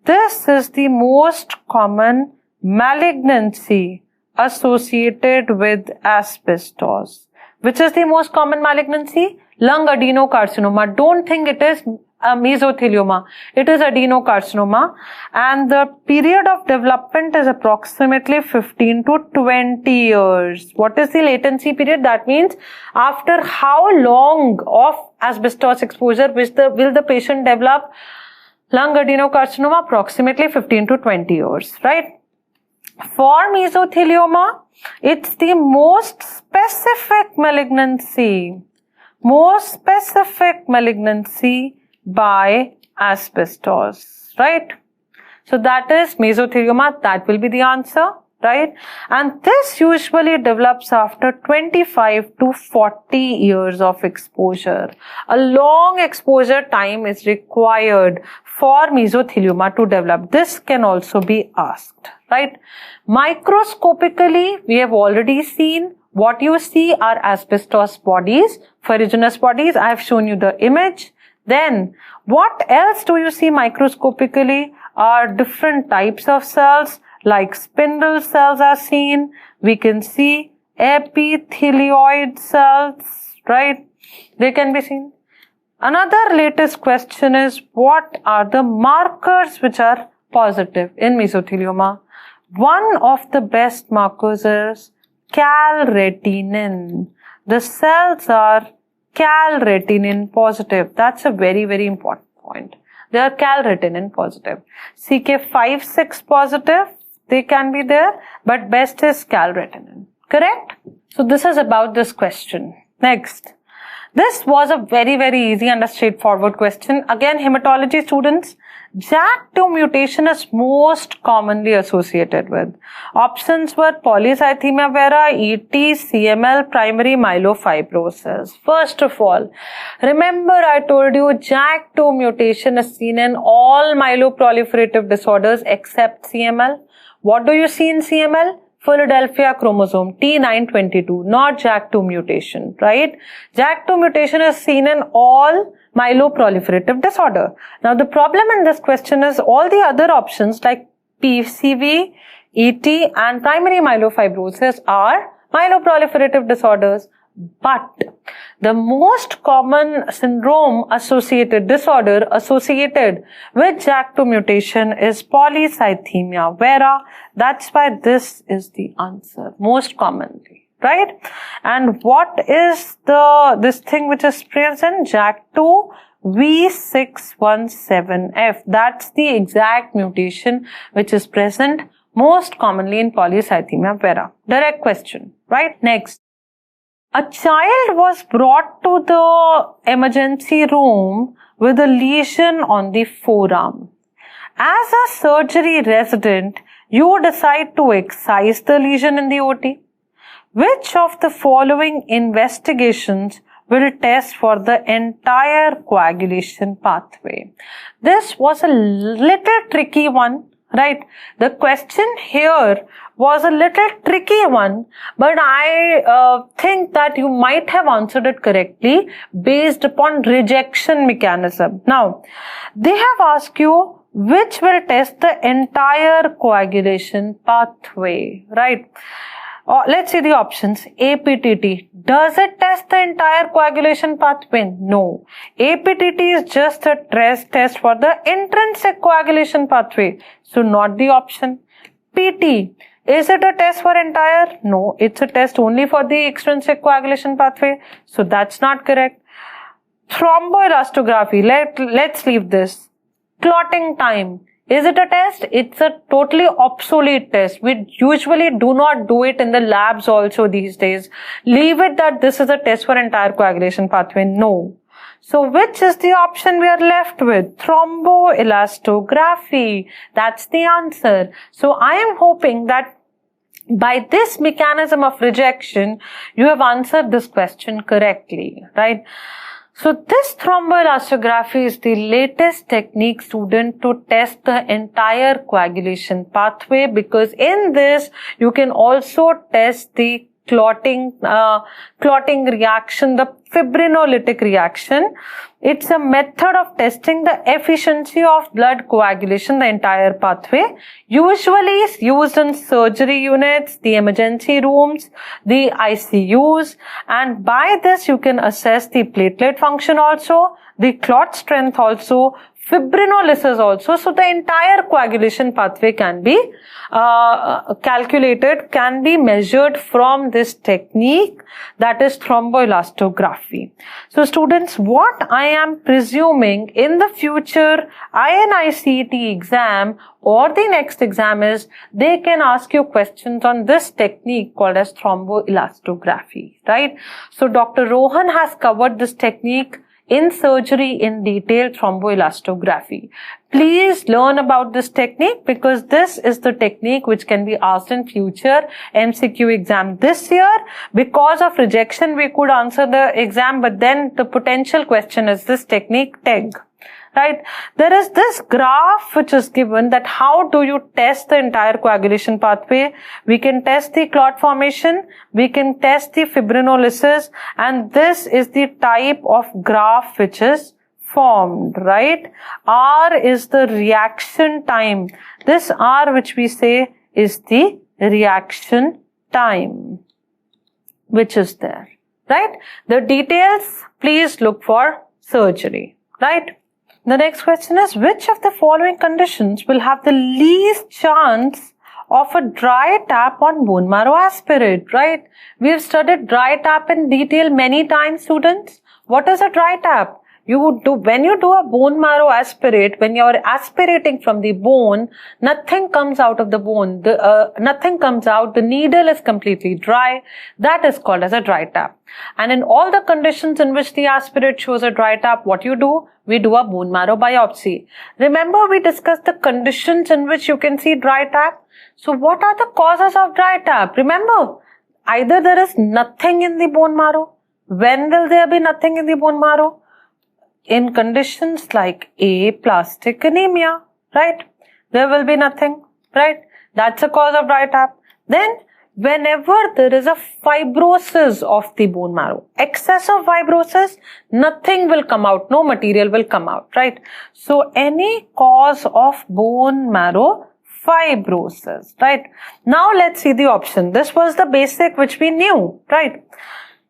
This is the most common malignancy associated with asbestos. Which is the most common malignancy? Lung adenocarcinoma. Don't think it is mesothelioma. It is adenocarcinoma, and the period of development is approximately 15 to 20 years. What is the latency period? That means after how long of asbestos exposure will the patient develop lung adenocarcinoma? Approximately 15 to 20 years, right? For mesothelioma, it's the most specific malignancy. Most specific malignancy by asbestos, right? So that is mesothelioma. That will be the answer, right? And this usually develops after 25 to 40 years of exposure. A long exposure time is required for mesothelioma to develop. This can also be asked, right? Microscopically, we have already seen what you see are asbestos bodies, ferruginous bodies. I have shown you the image. Then, what else do you see microscopically are different types of cells, like spindle cells are seen. We can see epithelioid cells, right? They can be seen. Another latest question is, what are the markers which are positive in mesothelioma? One of the best markers is calretenin. The cells are calretenin positive. That's a very, very important point. They are calretenin positive. CK5-6 positive, they can be there, but best is calretenin. Correct? So this is about this question. Next. This was a very, very easy and a straightforward question. Again, hematology students, JAK2 mutation is most commonly associated with. Options were polycythemia vera, ET, CML, primary myelofibrosis. First of all, remember I told you JAK2 mutation is seen in all myeloproliferative disorders except CML. What do you see in CML? Philadelphia chromosome T922, not JAK2 mutation, right? JAK2 mutation is seen in all myeloproliferative disorder. Now the problem in this question is all the other options like PCV, ET and primary myelofibrosis are myeloproliferative disorders. But the most common syndrome disorder associated with JAK2 mutation is polycythemia vera. That's why this is the answer most commonly, right? And what is this thing which is present? JAK2 V617F. That's the exact mutation which is present most commonly in polycythemia vera. Direct question, right? Next. A child was brought to the emergency room with a lesion on the forearm. As a surgery resident, you decide to excise the lesion in the OT. Which of the following investigations will test for the entire coagulation pathway? This was a little tricky one, right? The question here was a little tricky one, but I think that you might have answered it correctly based upon rejection mechanism. Now, they have asked you which will test the entire coagulation pathway, right? Let's see the options. APTT. Does it test the entire coagulation pathway? No. APTT is just a test for the intrinsic coagulation pathway. So not the option. PT. Is it a test for entire? No. It's a test only for the extrinsic coagulation pathway. So that's not correct. Thromboelastography. Let's leave this. Clotting time. Is it a test? It's a totally obsolete test. We usually do not do it in the labs also these days. Leave it that this is a test for entire coagulation pathway. No. So which is the option we are left with? Thromboelastography. That's the answer. So I am hoping that by this mechanism of rejection, you have answered this question correctly, right? So this thromboelastography is the latest technique, student, to test the entire coagulation pathway, because in this you can also test the clotting reaction, the fibrinolytic reaction. It's a method of testing the efficiency of blood coagulation, the entire pathway. Usually is used in surgery units, the emergency rooms, the ICUs, and by this you can assess the platelet function also, the clot strength also, fibrinolysis also. So the entire coagulation pathway can be calculated, can be measured from this technique, that is thromboelastography. So students, what I am presuming in the future INICET exam or the next exam is they can ask you questions on this technique called as thromboelastography, right? So Dr. Rohan has covered this technique in surgery in detail, thromboelastography. Please learn about this technique, because this is the technique which can be asked in future MCQ exam. This year, because of rejection, we could answer the exam, but then the potential question is this technique, TEG. Right? There is this graph which is given that how do you test the entire coagulation pathway. We can test the clot formation, we can test the fibrinolysis, and this is the type of graph which is formed, right? R is the reaction time. This R which we say is the reaction time which is there, right? The details, please look for surgery, right? The next question is, which of the following conditions will have the least chance of a dry tap on bone marrow aspirate, right? We have studied dry tap in detail many times, students. What is a dry tap? When you do a bone marrow aspirate, when you are aspirating from the bone, nothing comes out of the bone. Nothing comes out. The needle is completely dry. That is called as a dry tap. And in all the conditions in which the aspirate shows a dry tap, what you do? We do a bone marrow biopsy. Remember, we discussed the conditions in which you can see dry tap. So what are the causes of dry tap? Remember, either there is nothing in the bone marrow. When will there be nothing in the bone marrow? In conditions like aplastic anemia, right? There will be nothing, right? That's a cause of dry tap. Then whenever there is a fibrosis of the bone marrow, excessive fibrosis, nothing will come out, no material will come out, right? So any cause of bone marrow fibrosis, right? Now let's see the option. This was the basic which we knew, right?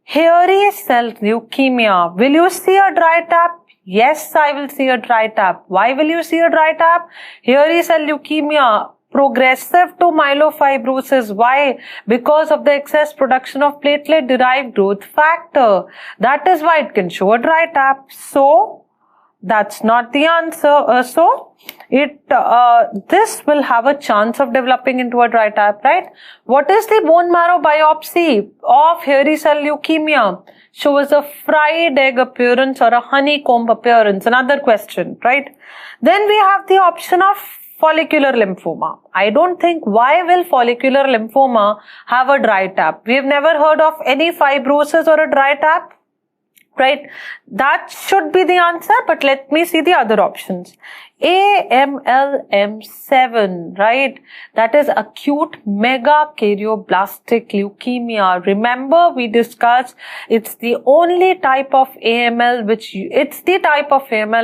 Hairy cell leukemia. Will you see a dry tap? Yes, I will see a dry tap. Why will you see a dry tap? Hairy cell leukemia, progressive to myelofibrosis. Why? Because of the excess production of platelet-derived growth factor. That is why it can show a dry tap. So, that's not the answer. This will have a chance of developing into a dry tap, right? What is the bone marrow biopsy of hairy cell leukemia? Shows a fried egg appearance or a honeycomb appearance. Another question, right? Then we have the option of follicular lymphoma. I don't think, why will follicular lymphoma have a dry tap? We have never heard of any fibrosis or a dry tap, right? That should be the answer, but let me see the other options. AML-M7, right? That is acute megakaryocytic leukemia. Remember, we discussed it's the only type of AML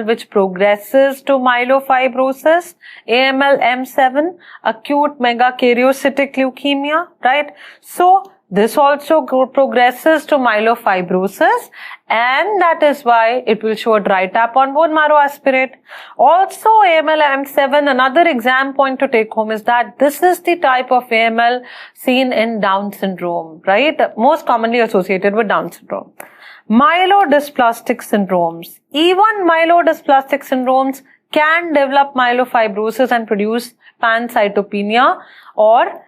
which progresses to myelofibrosis. AML-M7, acute megakaryocytic leukemia, right? So this also progresses to myelofibrosis, and that is why it will show a dry tap on bone marrow aspirate. Also, AML-M7, another exam point to take home is that this is the type of AML seen in Down syndrome, right? Most commonly associated with Down syndrome. Myelodysplastic syndromes. Even myelodysplastic syndromes can develop myelofibrosis and produce pancytopenia or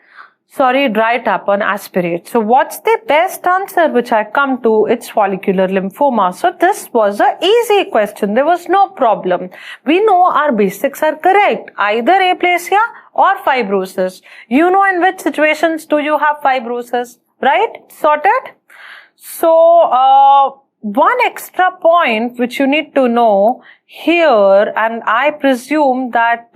dry tap on aspirate. So what's the best answer which I come to? It's follicular lymphoma. So this was an easy question. There was no problem. We know our basics are correct. Either aplasia or fibrosis. You know in which situations do you have fibrosis, right? Sorted? So, one extra point which you need to know here, and I presume that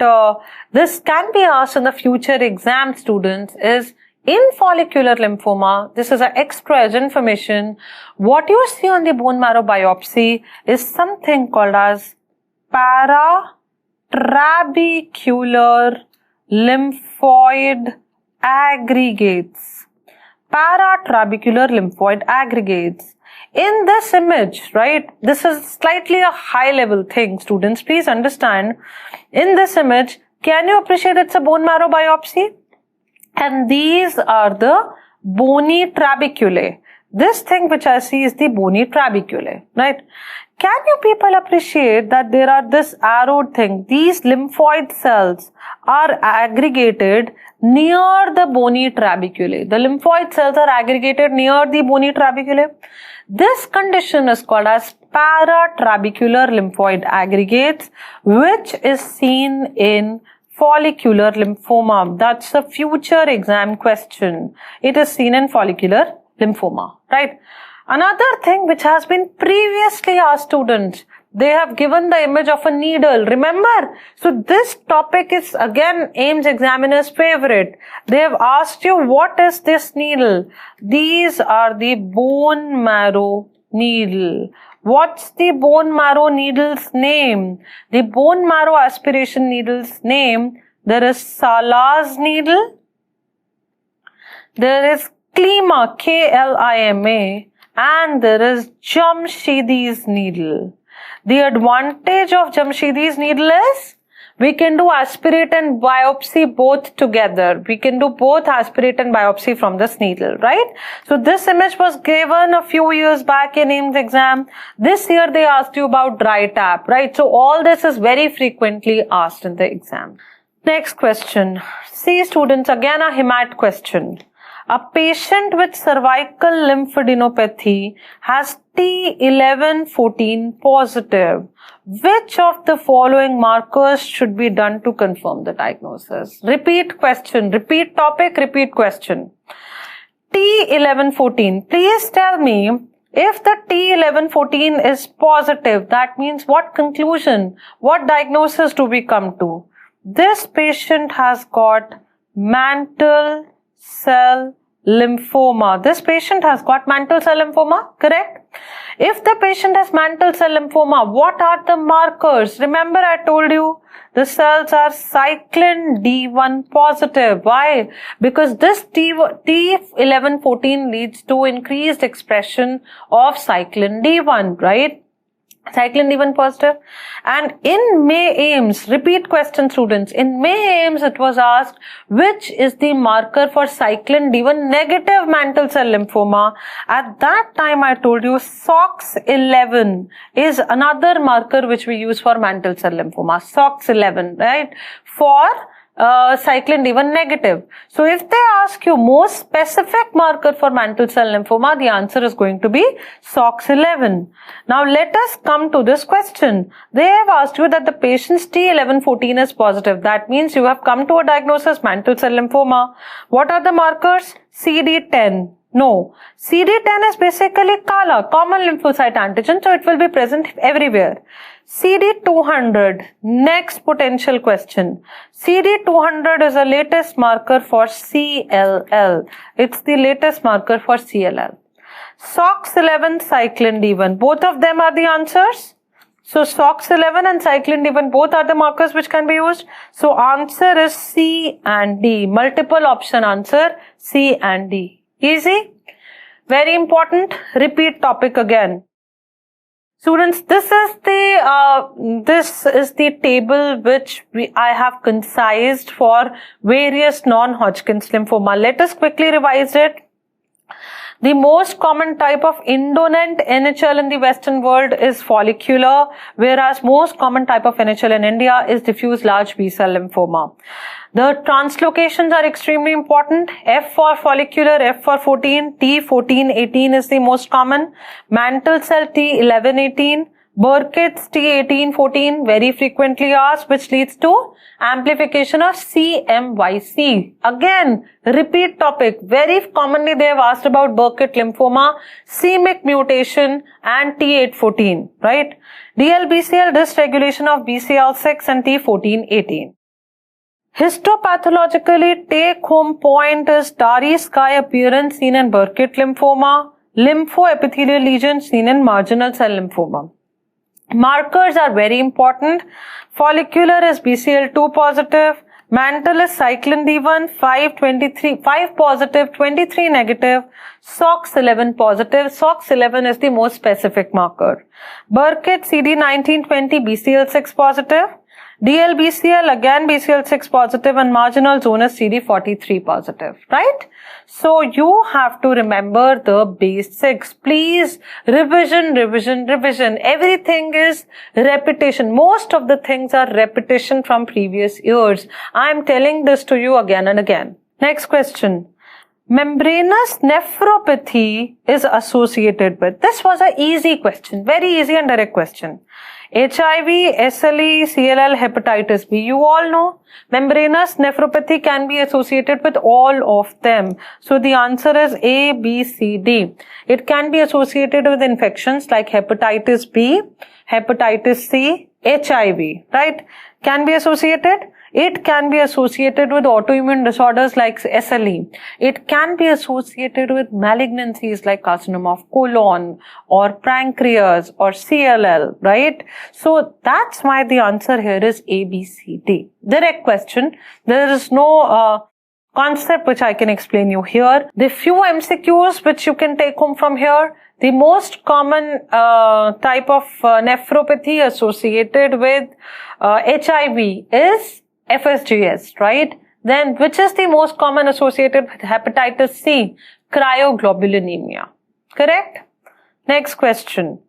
this can be asked in the future exam, students, is in follicular lymphoma, this is an extra information. What you see on the bone marrow biopsy is something called as paratrabecular lymphoid aggregates. Paratrabecular lymphoid aggregates. In this image, right, this is slightly a high level thing, students, please understand. In this image, can you appreciate it's a bone marrow biopsy? And these are the bony trabeculae. This thing which I see is the bony trabeculae, right? Can you people appreciate that there are this arrowed thing? These lymphoid cells are aggregated near the bony trabeculae. The lymphoid cells are aggregated near the bony trabeculae. This condition is called as paratrabecular lymphoid aggregates, which is seen in follicular lymphoma. That's a future exam question. It is seen in follicular lymphoma, right? Another thing which has been previously asked students, they have given the image of a needle. Remember? So this topic is again AIIMS examiner's favorite. They have asked you, what is this needle? These are the bone marrow needle. What's the bone marrow needle's name? The bone marrow aspiration needle's name, there is Sala's needle, there is Klima, K-L-I-M-A, and there is Jamshidi's needle. The advantage of Jamshidi's needle is we can do aspirate and biopsy both together. We can do both aspirate and biopsy from this needle, right? So this image was given a few years back in AIIMS exam. This year they asked you about dry tap, right? So all this is very frequently asked in the exam. Next question. See students, again a hemat question. A patient with cervical lymphadenopathy has T1114 positive. Which of the following markers should be done to confirm the diagnosis? Repeat question, repeat topic, repeat question. T1114. Please tell me, if the T1114 is positive, that means what conclusion, what diagnosis do we come to? This patient has got mantle cell lymphoma. This patient has got mantle cell lymphoma, correct? If the patient has mantle cell lymphoma, what are the markers? Remember, I told you the cells are cyclin D1 positive. Why? Because this T1114 leads to increased expression of cyclin D1, right? Cyclin D1 positive. And in May Ames, repeat question students, in May Ames it was asked which is the marker for cyclin D1 negative mantle cell lymphoma. At that time I told you SOX11 is another marker which we use for mantle cell lymphoma. SOX11, right? For cyclin D1 negative. So if they ask you most specific marker for mantle cell lymphoma, the answer is going to be SOX11. Now let us come to this question. They have asked you that the patient's T1114 is positive. That means you have come to a diagnosis mantle cell lymphoma. What are the markers? CD10. No. CD10 is basically KALA, common lymphocyte antigen, so it will be present everywhere. CD200, next potential question. CD200 is the latest marker for CLL. It's the latest marker for CLL. SOX11, cyclin D1, both of them are the answers. So SOX11 and cyclin D1 both are the markers which can be used. So answer is C and D. Multiple option answer C and D. Easy? Very important. Repeat topic again. Students, this is the table which I have concised for various non-Hodgkin's lymphoma. Let us quickly revise it. The most common type of indolent NHL in the Western world is follicular, whereas most common type of NHL in India is diffuse large B-cell lymphoma. The translocations are extremely important. F for follicular, F for 14, T1418 is the most common. Mantle cell T1118, Burkitt's T1814 very frequently asked, which leads to amplification of CMYC. Again, repeat topic. Very commonly they have asked about Burkitt lymphoma, c-MYC mutation and T814, right? DLBCL, dysregulation of BCL6 and T1418. Histopathologically, take-home point is starry sky appearance seen in Burkitt lymphoma, lymphoepithelial lesion seen in marginal cell lymphoma. Markers are very important. Follicular is BCL2 positive, mantle is cyclin D1, 5 positive, 23 negative, SOX11 positive. SOX11 is the most specific marker. Burkitt CD1920, BCL6 positive. DLBCL again BCL6 positive and marginal zone is CD43 positive, right? So you have to remember the basics. Please revision. Everything is repetition. Most of the things are repetition from previous years. I am telling this to you again and again. Next question. Membranous nephropathy is associated with. This was an easy question. Very easy and direct question. HIV, SLE, CLL, hepatitis B. You all know membranous nephropathy can be associated with all of them. So the answer is A, B, C, D. It can be associated with infections like hepatitis B, hepatitis C, HIV, right? Can be associated. It can be associated with autoimmune disorders like SLE. It can be associated with malignancies like carcinoma of colon or pancreas or CLL, right? So that's why the answer here is A, B, C, D. Direct question. There is no concept which I can explain you here. The few MCQs which you can take home from here. The most common type of nephropathy associated with HIV is FSGS, right? Then which is the most common associated with hepatitis C? Cryoglobulinemia. Correct? Next question.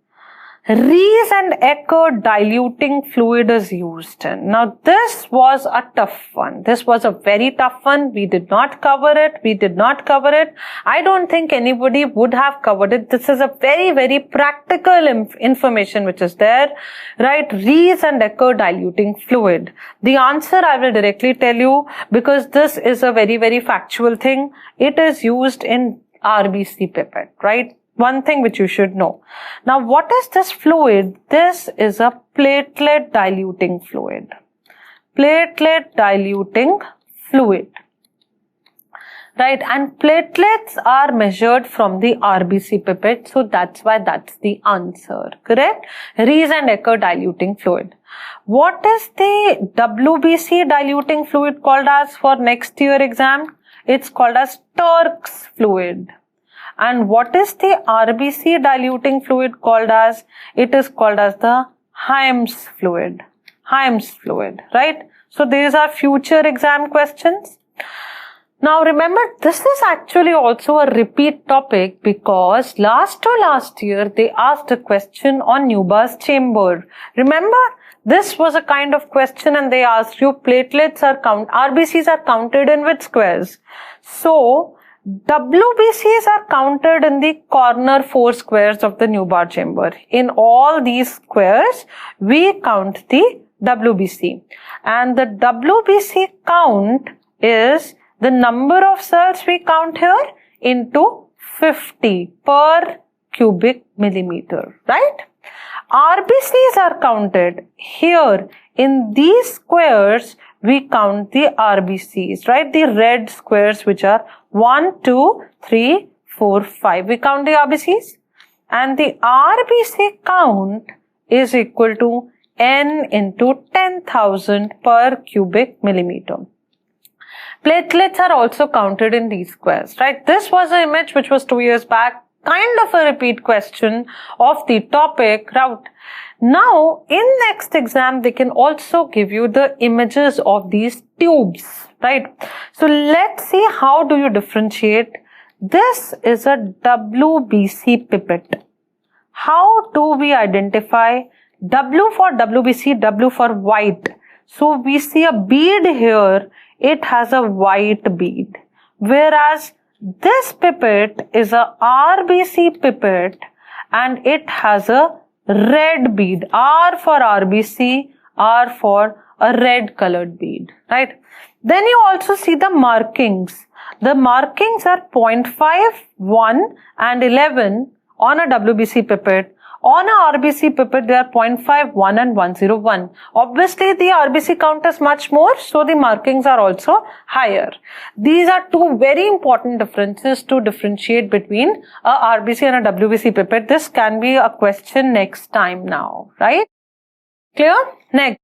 Rees and Eckert diluting fluid is used in. Now this was a tough one. This was a very tough one. We did not cover it. I don't think anybody would have covered it. This is a very, very practical information which is there, right? Rees and Eckert diluting fluid. The answer I will directly tell you because this is a very, very factual thing. It is used in RBC pipette, right? One thing which you should know. Now, what is this fluid? This is a platelet diluting fluid. Platelet diluting fluid. right? And platelets are measured from the RBC pipette, so that's why that's the answer, correct? Rees and Ecker diluting fluid. What is the WBC diluting fluid called as for next year exam? It's called as Turk's fluid. And what is the RBC diluting fluid called as? It is called as the Hyams fluid. Hyams fluid, right? So these are future exam questions. Now remember, this is actually also a repeat topic because last year they asked a question on Neubauer's chamber. Remember, this was a kind of question and they asked you RBCs are counted in which squares? So WBCs are counted in the corner 4 squares of the Neubauer chamber. In all these squares, we count the WBC. And the WBC count is the number of cells we count here into 50 per cubic millimeter, right? RBCs are counted here in these squares. We count the RBCs, right? The red squares which are 1, 2, 3, 4, 5. We count the RBCs and the RBC count is equal to N into 10,000 per cubic millimeter. Platelets are also counted in these squares, right? This was an image which was 2 years back, kind of a repeat question of the topic route. Now, in next exam, they can also give you the images of these tubes, right? So let's see how do you differentiate. This is a WBC pipette. How do we identify W for WBC, W for white? So we see a bead here. It has a white bead. Whereas this pipette is a RBC pipette and it has a red bead. R for RBC, R for a red colored bead, right? Then you also see the markings. The markings are 0.5, 1 and 11 on a WBC pipette. On a RBC pipette, they are 0.5, 1 and 101. Obviously, the RBC count is much more, so the markings are also higher. These are two very important differences to differentiate between a RBC and a WBC pipette. This can be a question next time now, right? Clear? Next.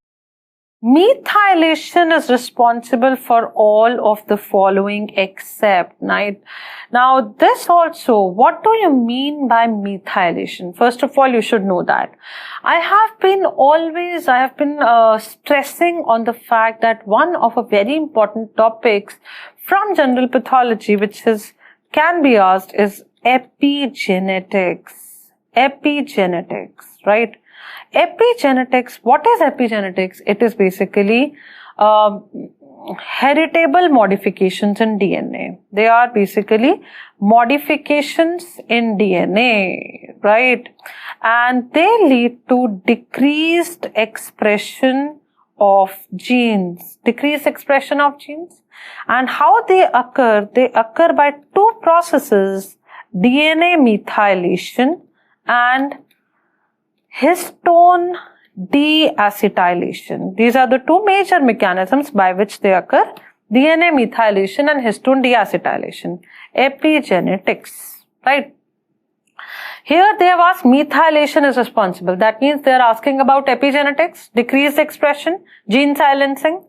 Methylation is responsible for all of the following except, right? Now this also, what do you mean by methylation? First of all, you should know that. I have been stressing on the fact that one of a very important topics from general pathology can be asked is epigenetics. Epigenetics, right? Epigenetics, what is epigenetics? It is basically heritable modifications in DNA. They are basically modifications in DNA, right? And they lead to decreased expression of genes. Decreased expression of genes. And how they occur? They occur by two processes, DNA methylation and histone deacetylation. These are the two major mechanisms by which they occur. DNA methylation and histone deacetylation. Epigenetics, right? Here they have asked methylation is responsible. That means they are asking about epigenetics, decreased expression, gene silencing.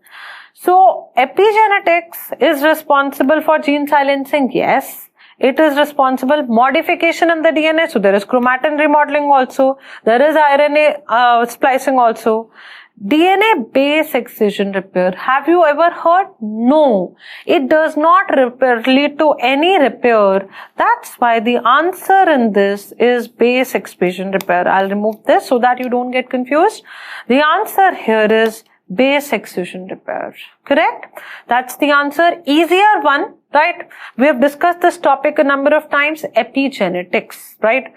So epigenetics is responsible for gene silencing. Yes. It is responsible modification in the DNA. So there is chromatin remodeling also. There is RNA splicing also. DNA base excision repair. Have you ever heard? No. It does not lead to any repair. That's why the answer in this is base excision repair. I'll remove this so that you don't get confused. The answer here is base excision repair. Correct? That's the answer. Easier one, right? We have discussed this topic a number of times. Epigenetics, right?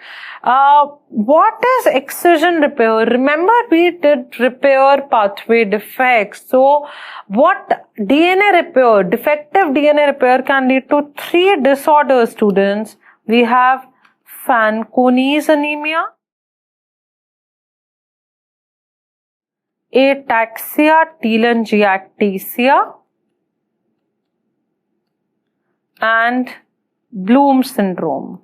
What is excision repair? Remember we did repair pathway defects. So what DNA repair, defective DNA repair can lead to 3 disorders, students. We have Fanconi's anemia, ataxia telangiectasia, and Bloom syndrome.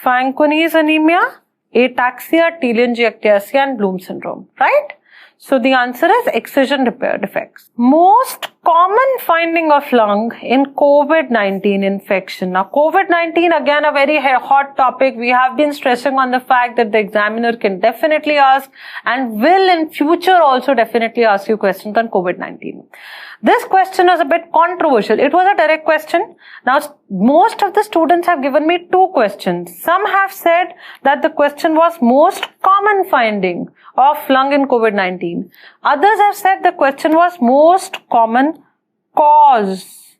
Fanconi's anemia, ataxia, telangiectasia and Bloom syndrome, right? So the answer is excision repair defects. Most common finding of lung in COVID-19 infection. Now COVID-19, again a very hot topic. We have been stressing on the fact that the examiner can definitely ask and will in future also definitely ask you questions on COVID-19. This question was a bit controversial. It was a direct question. Now most of the students have given me two questions. Some have said that the question was most common finding of lung in COVID-19. Others have said the question was most common cause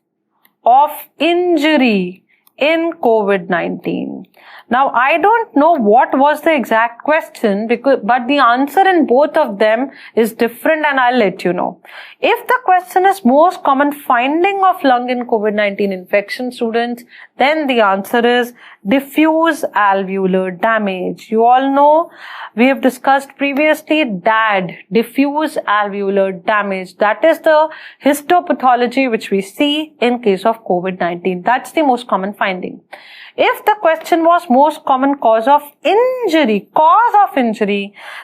of injury in COVID-19. Now, I don't know what was the exact question, but the answer in both of them is different and I'll let you know. If the question is most common finding of lung in COVID-19 infection, students, then the answer is diffuse alveolar damage. You all know we have discussed previously DAD, diffuse alveolar damage. That is the histopathology which we see in case of COVID-19. That's the most common finding. If the question was most common cause of injury,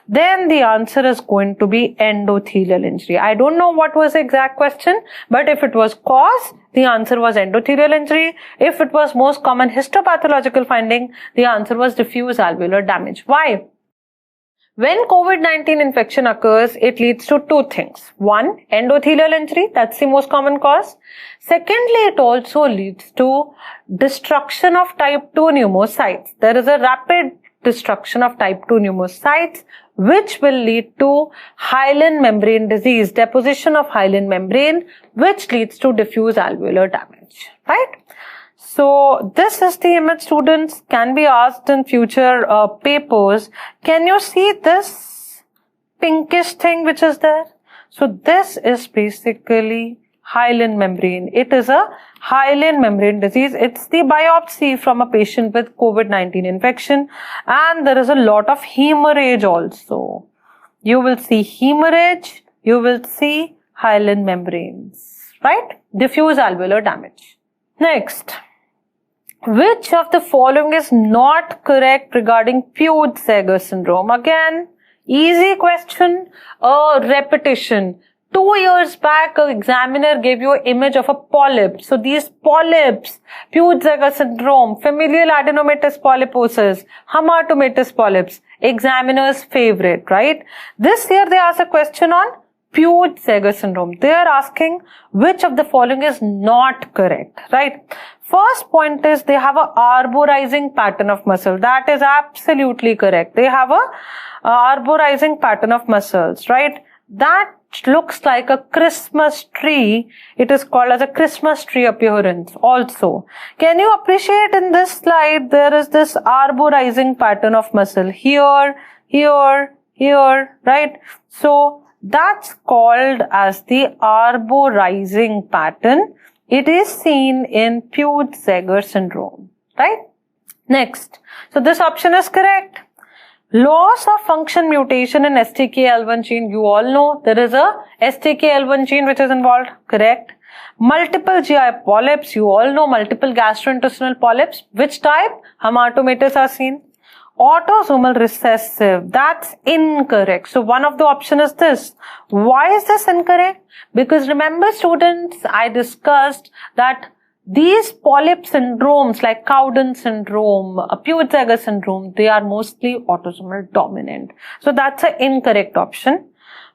then the answer is going to be endothelial injury. I don't know what was the exact question, but if it was cause, the answer was endothelial injury. If it was most common histopathological finding, the answer was diffuse alveolar damage. Why? When COVID-19 infection occurs, it leads to two things. One, endothelial injury, that's the most common cause. Secondly, it also leads to destruction of type 2 pneumocytes. There is a rapid destruction of type 2 pneumocytes, which will lead to hyaline membrane disease, deposition of hyaline membrane, which leads to diffuse alveolar damage, right? So this is the image, students, can be asked in future papers. Can you see this pinkish thing which is there? So this is basically hyaline membrane. It is a hyaline membrane disease. It's the biopsy from a patient with COVID-19 infection, and there is a lot of hemorrhage also. You will see hemorrhage, you will see hyaline membranes, right? Diffuse alveolar damage. Next. Which of the following is not correct regarding Peutz-Jeghers syndrome? Again, easy question, a repetition. 2 years back, an examiner gave you an image of a polyp. So these polyps, Peutz-Jeghers syndrome, familial adenomatous polyposis, hamartomatous polyps, examiner's favorite, right? This year they ask a question on Peutz-Jeghers syndrome. They are asking which of the following is not correct, right? First point is they have a arborizing pattern of muscle. That is absolutely correct. They have a arborizing pattern of muscles, right? That looks like a Christmas tree. It is called as a Christmas tree appearance also. Can you appreciate in this slide, there is this arborizing pattern of muscle here, here, here, right? So that's called as the arborizing pattern. It is seen in Peutz-Jeghers syndrome, right? Next. So this option is correct. Loss of function mutation in STK-L1 gene. You all know there is a STK-L1 gene which is involved, correct? Multiple GI polyps. You all know multiple gastrointestinal polyps. Which type? Hamartomatous are seen. Autosomal recessive, that's incorrect. So one of the option is this. Why is this incorrect? Because remember students, I discussed that these polyp syndromes like Cowden syndrome, Peutz-Jeghers syndrome, they are mostly autosomal dominant. So that's an incorrect option.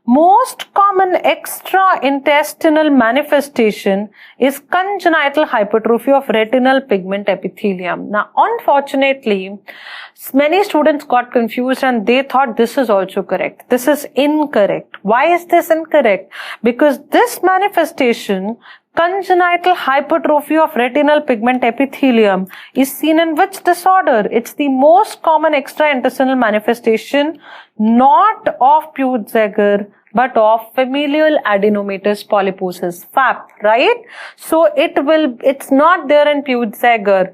Most common extraintestinal manifestation is congenital hypertrophy of retinal pigment epithelium. Now, unfortunately, many students got confused and they thought this is also correct. This is incorrect. Why is this incorrect? Because this manifestation, congenital hypertrophy of retinal pigment epithelium, is seen in which disorder? It's the most common extraintestinal manifestation, not of Peutz-Jeghers, but of familial adenomatous polyposis, FAP, right? So it's not there in Peutz-Jeghers.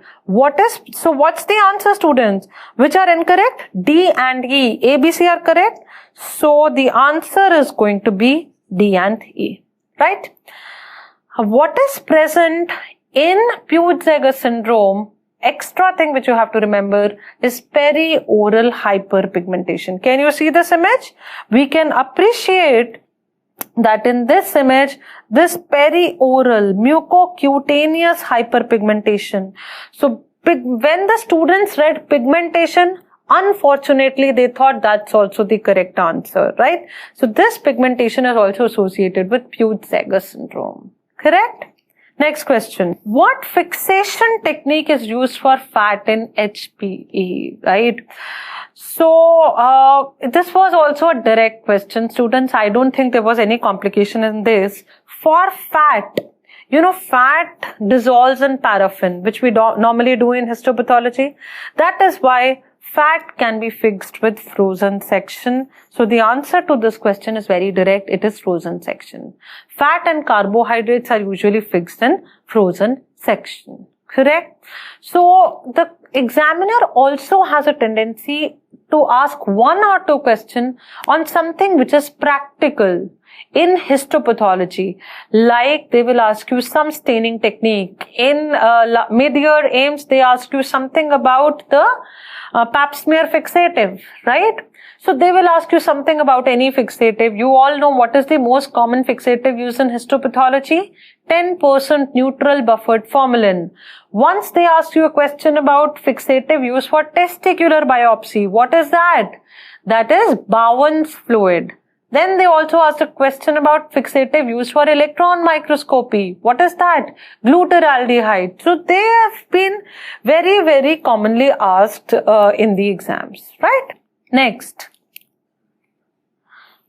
So what's the answer, students? Which are incorrect? D and E. A, B, C are correct. So the answer is going to be D and E, right? What is present In Peutz-Jeghers syndrome, extra thing which you have to remember is perioral hyperpigmentation. Can you see this image? We can appreciate that in this image, this perioral mucocutaneous hyperpigmentation. So when the students read pigmentation, unfortunately, they thought that's also the correct answer, right? So this pigmentation is also associated with Peutz-Jeghers syndrome. Correct? Next question. What fixation technique is used for fat in HPE, right? So, this was also a direct question. Students, I don't think there was any complication in this. For fat, you know, fat dissolves in paraffin, which we normally do in histopathology. That is why fat can be fixed with frozen section. So the answer to this question is very direct. It is frozen section. Fat and carbohydrates are usually fixed in frozen section. Correct? So the examiner also has a tendency to ask one or two questions on something which is practical in histopathology. Like they will ask you some staining technique. In mid-year aims, they ask you something about the pap smear fixative, right? So they will ask you something about any fixative. You all know what is the most common fixative used in histopathology? 10% neutral buffered formalin. Once they ask you a question about fixative used for testicular biopsy, what is that? That is Bowen's fluid. Then they also asked a question about fixative used for electron microscopy. What is that? Glutaraldehyde. So they have been very, very commonly asked in the exams, right? Next.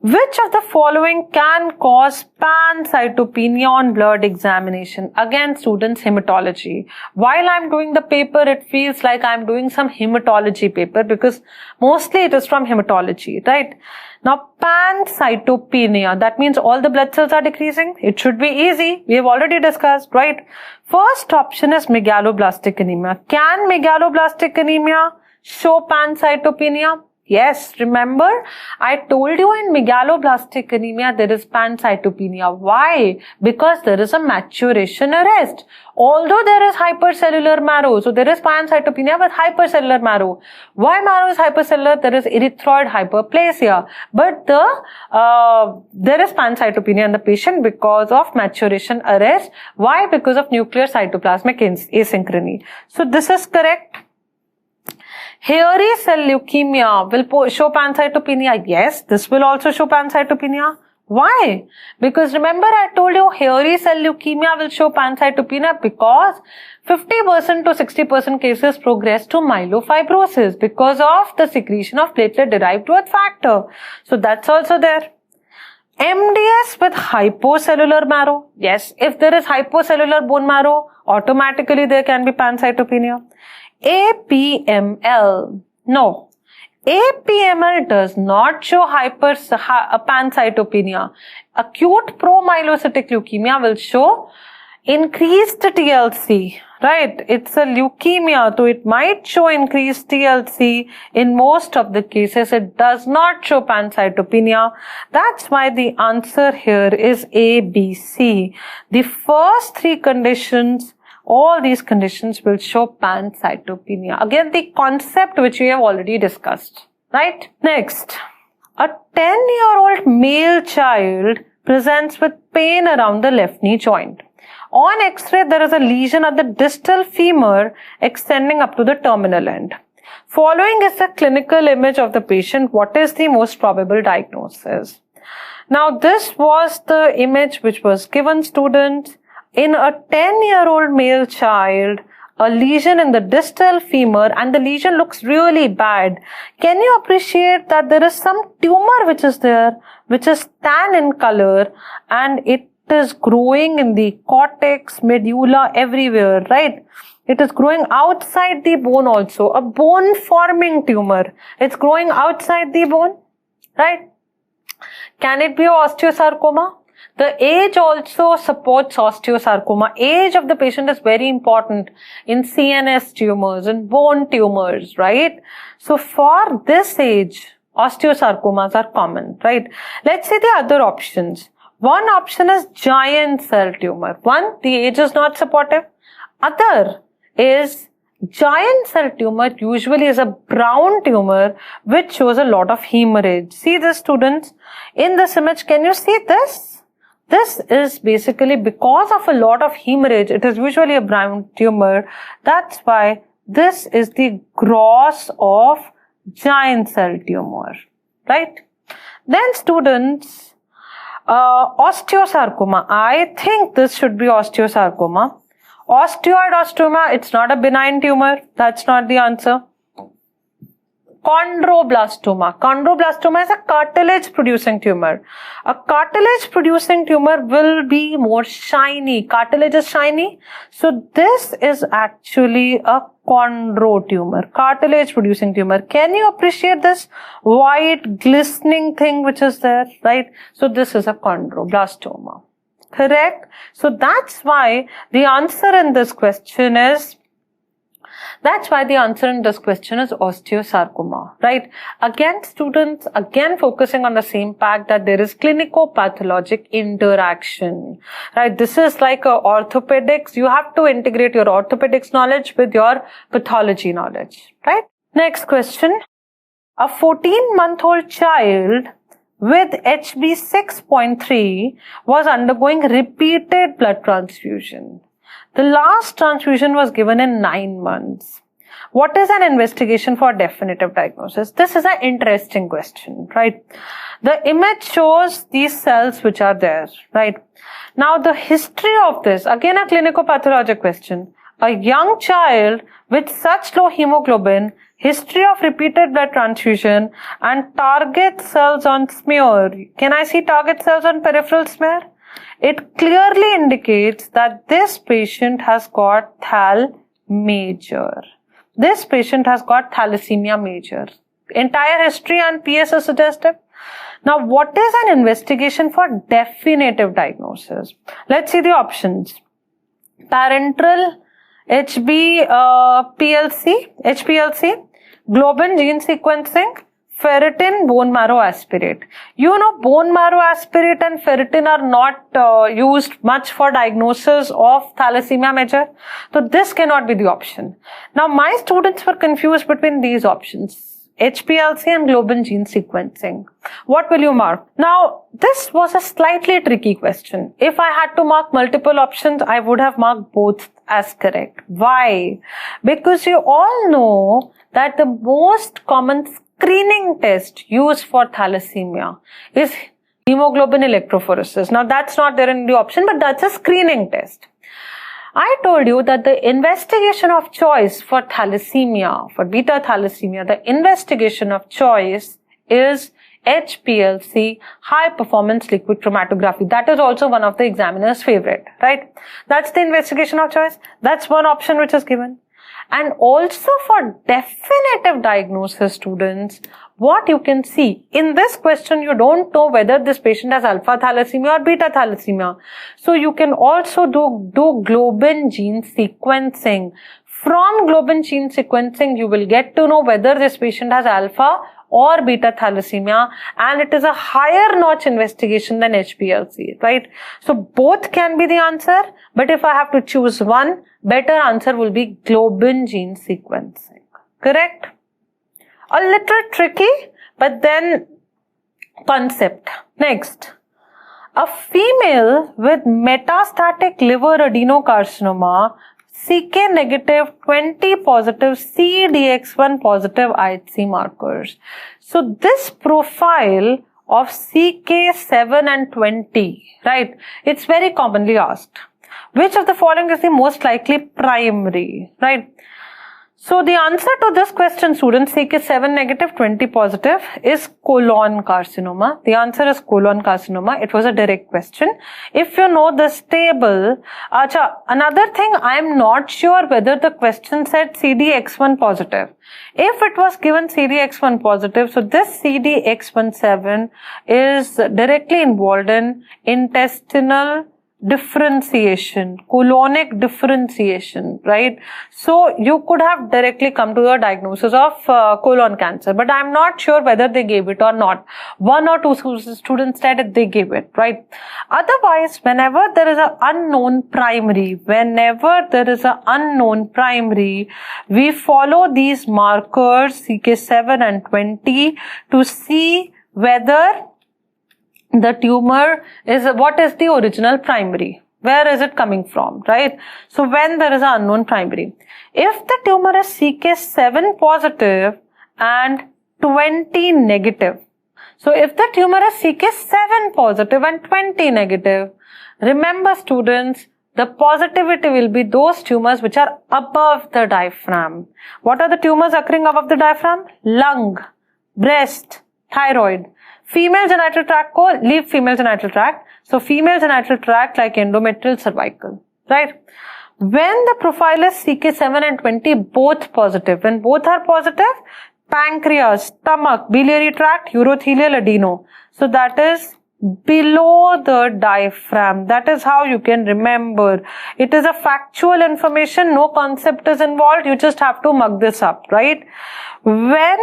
Which of the following can cause pancytopenia on blood examination? Again, students, hematology. While I'm doing the paper, it feels like I'm doing some hematology paper because mostly it is from hematology, right? Now, pancytopenia, that means all the blood cells are decreasing. It should be easy. We have already discussed, right? First option is megaloblastic anemia. Can megaloblastic anemia show pancytopenia? Yes, remember I told you in megaloblastic anemia there is pancytopenia. Why? Because there is a maturation arrest. Although there is hypercellular marrow, so there is pancytopenia with hypercellular marrow. Why marrow is hypercellular? There is erythroid hyperplasia. But there is pancytopenia in the patient because of maturation arrest. Why? Because of nuclear cytoplasmic asynchrony. So this is correct. Hairy cell leukemia will show pancytopenia. Yes, this will also show pancytopenia. Why? Because remember I told you hairy cell leukemia will show pancytopenia because 50% to 60% cases progress to myelofibrosis because of the secretion of platelet-derived growth factor. So that's also there. MDS with hypocellular marrow. Yes, if there is hypocellular bone marrow, automatically there can be pancytopenia. APML. No. APML does not show pancytopenia. Acute promyelocytic leukemia will show increased TLC, right? It's a leukemia, so it might show increased TLC. In most of the cases, it does not show pancytopenia. That's why the answer here is A, B, C. The first three conditions, all these conditions will show pancytopenia. Again, the concept which we have already discussed, right? Next, a 10-year-old male child presents with pain around the left knee joint. On X-ray, there is a lesion at the distal femur extending up to the terminal end. Following is the clinical image of the patient. What is the most probable diagnosis? Now, this was the image which was given students. In a 10-year-old male child, a lesion in the distal femur and the lesion looks really bad. Can you appreciate that there is some tumor which is there, which is tan in color and it is growing in the cortex, medulla, everywhere, right? It is growing outside the bone also, a bone forming tumor. It's growing outside the bone, right? Can it be osteosarcoma? The age also supports osteosarcoma. Age of the patient is very important in CNS tumors and bone tumors, right? So for this age, osteosarcomas are common, right? Let's see the other options. One option is giant cell tumor. One, the age is not supportive. Other is giant cell tumor, usually is a brown tumor which shows a lot of hemorrhage. See this, students, in this image, can you see this? This is basically because of a lot of hemorrhage. It is usually a brown tumor. That's why this is the gross of giant cell tumor, right? Then students, osteosarcoma. I think this should be osteosarcoma. Osteoid osteoma, it's not a benign tumor. That's not the answer. Chondroblastoma. Chondroblastoma is a cartilage producing tumor. A cartilage producing tumor will be more shiny. Cartilage is shiny. So this is actually a chondro tumor, cartilage producing tumor. Can you appreciate this white glistening thing which is there, right? So this is a chondroblastoma. Correct? So that's why the answer in this question is osteosarcoma, right? Again, students, again focusing on the same fact that there is clinico-pathologic interaction, right? This is like orthopedics. You have to integrate your orthopedics knowledge with your pathology knowledge, right? Next question. A 14-month-old child with HB 6.3 was undergoing repeated blood transfusion. The last transfusion was given in 9 months. What is an investigation for definitive diagnosis? This is an interesting question, right? The image shows these cells which are there, right? Now the history of this, again a clinico-pathologic question. A young child with such low hemoglobin, history of repeated blood transfusion, and target cells on smear. Can I see target cells on peripheral smear? It clearly indicates that this patient has got thal major. This patient has got thalassemia major. Entire history and PS is suggestive. Now, what is an investigation for definitive diagnosis? Let's see the options. Parenteral HPLC, globin gene sequencing, ferritin bone marrow aspirate. You know, bone marrow aspirate and ferritin are not used much for diagnosis of thalassemia major. So this cannot be the option. Now my students were confused between these options. HPLC and globin gene sequencing. What will you mark? Now, this was a slightly tricky question. If I had to mark multiple options, I would have marked both as correct. Why? Because you all know that the most common screening test used for thalassemia is hemoglobin electrophoresis. Now, that's not there in the option, but that's a screening test. I told you that the investigation of choice for thalassemia, for beta thalassemia, the investigation of choice is HPLC, high performance liquid chromatography. That is also one of the examiner's favorite, right? That's the investigation of choice. That's one option which is given. And also for definitive diagnosis, students, what you can see in this question, you don't know whether this patient has alpha thalassemia or beta thalassemia. So you can also do globin gene sequencing. From globin gene sequencing, you will get to know whether this patient has alpha or beta thalassemia, and it is a higher notch investigation than HPLC, right? So both can be the answer, but if I have to choose one, better answer will be globin gene sequencing. Correct? A little tricky, but then concept. Next, a female with metastatic liver adenocarcinoma, CK negative, 20 positive, CDX1 positive IHC markers. So this profile of CK7 and 20, right? It's very commonly asked. Which of the following is the most likely primary, right? So the answer to this question, students, CK7 negative, 20 positive is colon carcinoma. The answer is colon carcinoma. It was a direct question. If you know this table, another thing, I am not sure whether the question said CDX1 positive. If it was given CDX1 positive, so this CDX17 is directly involved in intestinal differentiation, colonic differentiation, right? So you could have directly come to the diagnosis of colon cancer, but I'm not sure whether they gave it or not. One or two students said they gave it, right? Otherwise, whenever there is an unknown primary, we follow these markers CK7 and 20 to see whether the tumor is, what is the original primary? Where is it coming from, right? So when there is an unknown primary, if the tumor is CK7 positive and 20 negative, so if the tumor is CK7 positive and 20 negative, remember students, the positivity will be those tumors which are above the diaphragm. What are the tumors occurring above the diaphragm? Lung, breast, thyroid. Female genital tract ko leave female genital tract. So female genital tract like endometrial, cervical, right? When the profile is CK7 and 20 both positive, when both are positive, pancreas, stomach, biliary tract, urothelial adeno. So that is below the diaphragm. That is how you can remember. It is a factual information, no concept is involved. You just have to mug this up, right? When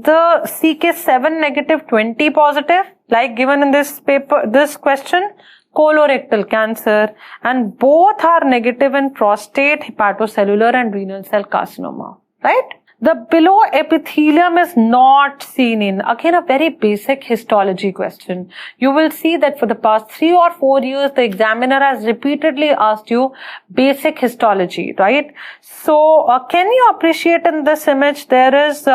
the CK7 negative 20 positive, like given in this paper, this question, colorectal cancer, and both are negative in prostate, hepatocellular and renal cell carcinoma, right? The below epithelium is not seen in, again, a very basic histology question. You will see that for the past 3 or 4 years, the examiner has repeatedly asked you basic histology, right? So, can you appreciate in this image, there is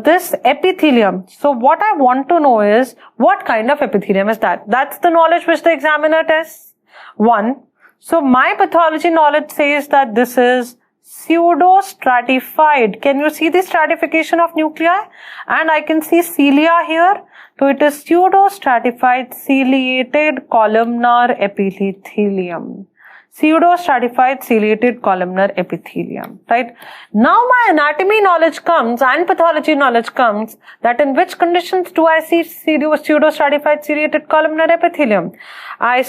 this epithelium. So, what I want to know is, what kind of epithelium is that? That's the knowledge which the examiner tests. 1. So, my pathology knowledge says that this is pseudo-stratified. Can you see the stratification of nuclei? And I can see cilia here. So it is pseudo-stratified ciliated columnar epithelium. Pseudo-stratified ciliated columnar epithelium, right? Now my anatomy knowledge comes and pathology knowledge comes that in which conditions do I see pseudo-stratified ciliated columnar epithelium? Where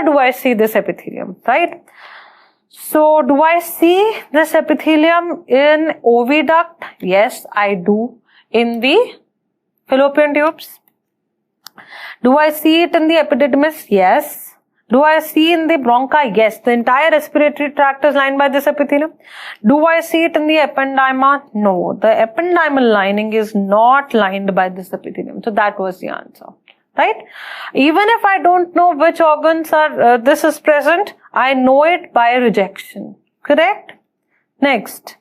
do I see this epithelium, right? So, do I see this epithelium in oviduct? Yes, I do. In the fallopian tubes? Do I see it in the epididymis? Yes. Do I see in the bronchi? Yes. The entire respiratory tract is lined by this epithelium. Do I see it in the ependyma? No. The ependymal lining is not lined by this epithelium. So, that was the answer. Right? Even if I don't know which organs are, this is present, I know it by rejection. Correct? Next.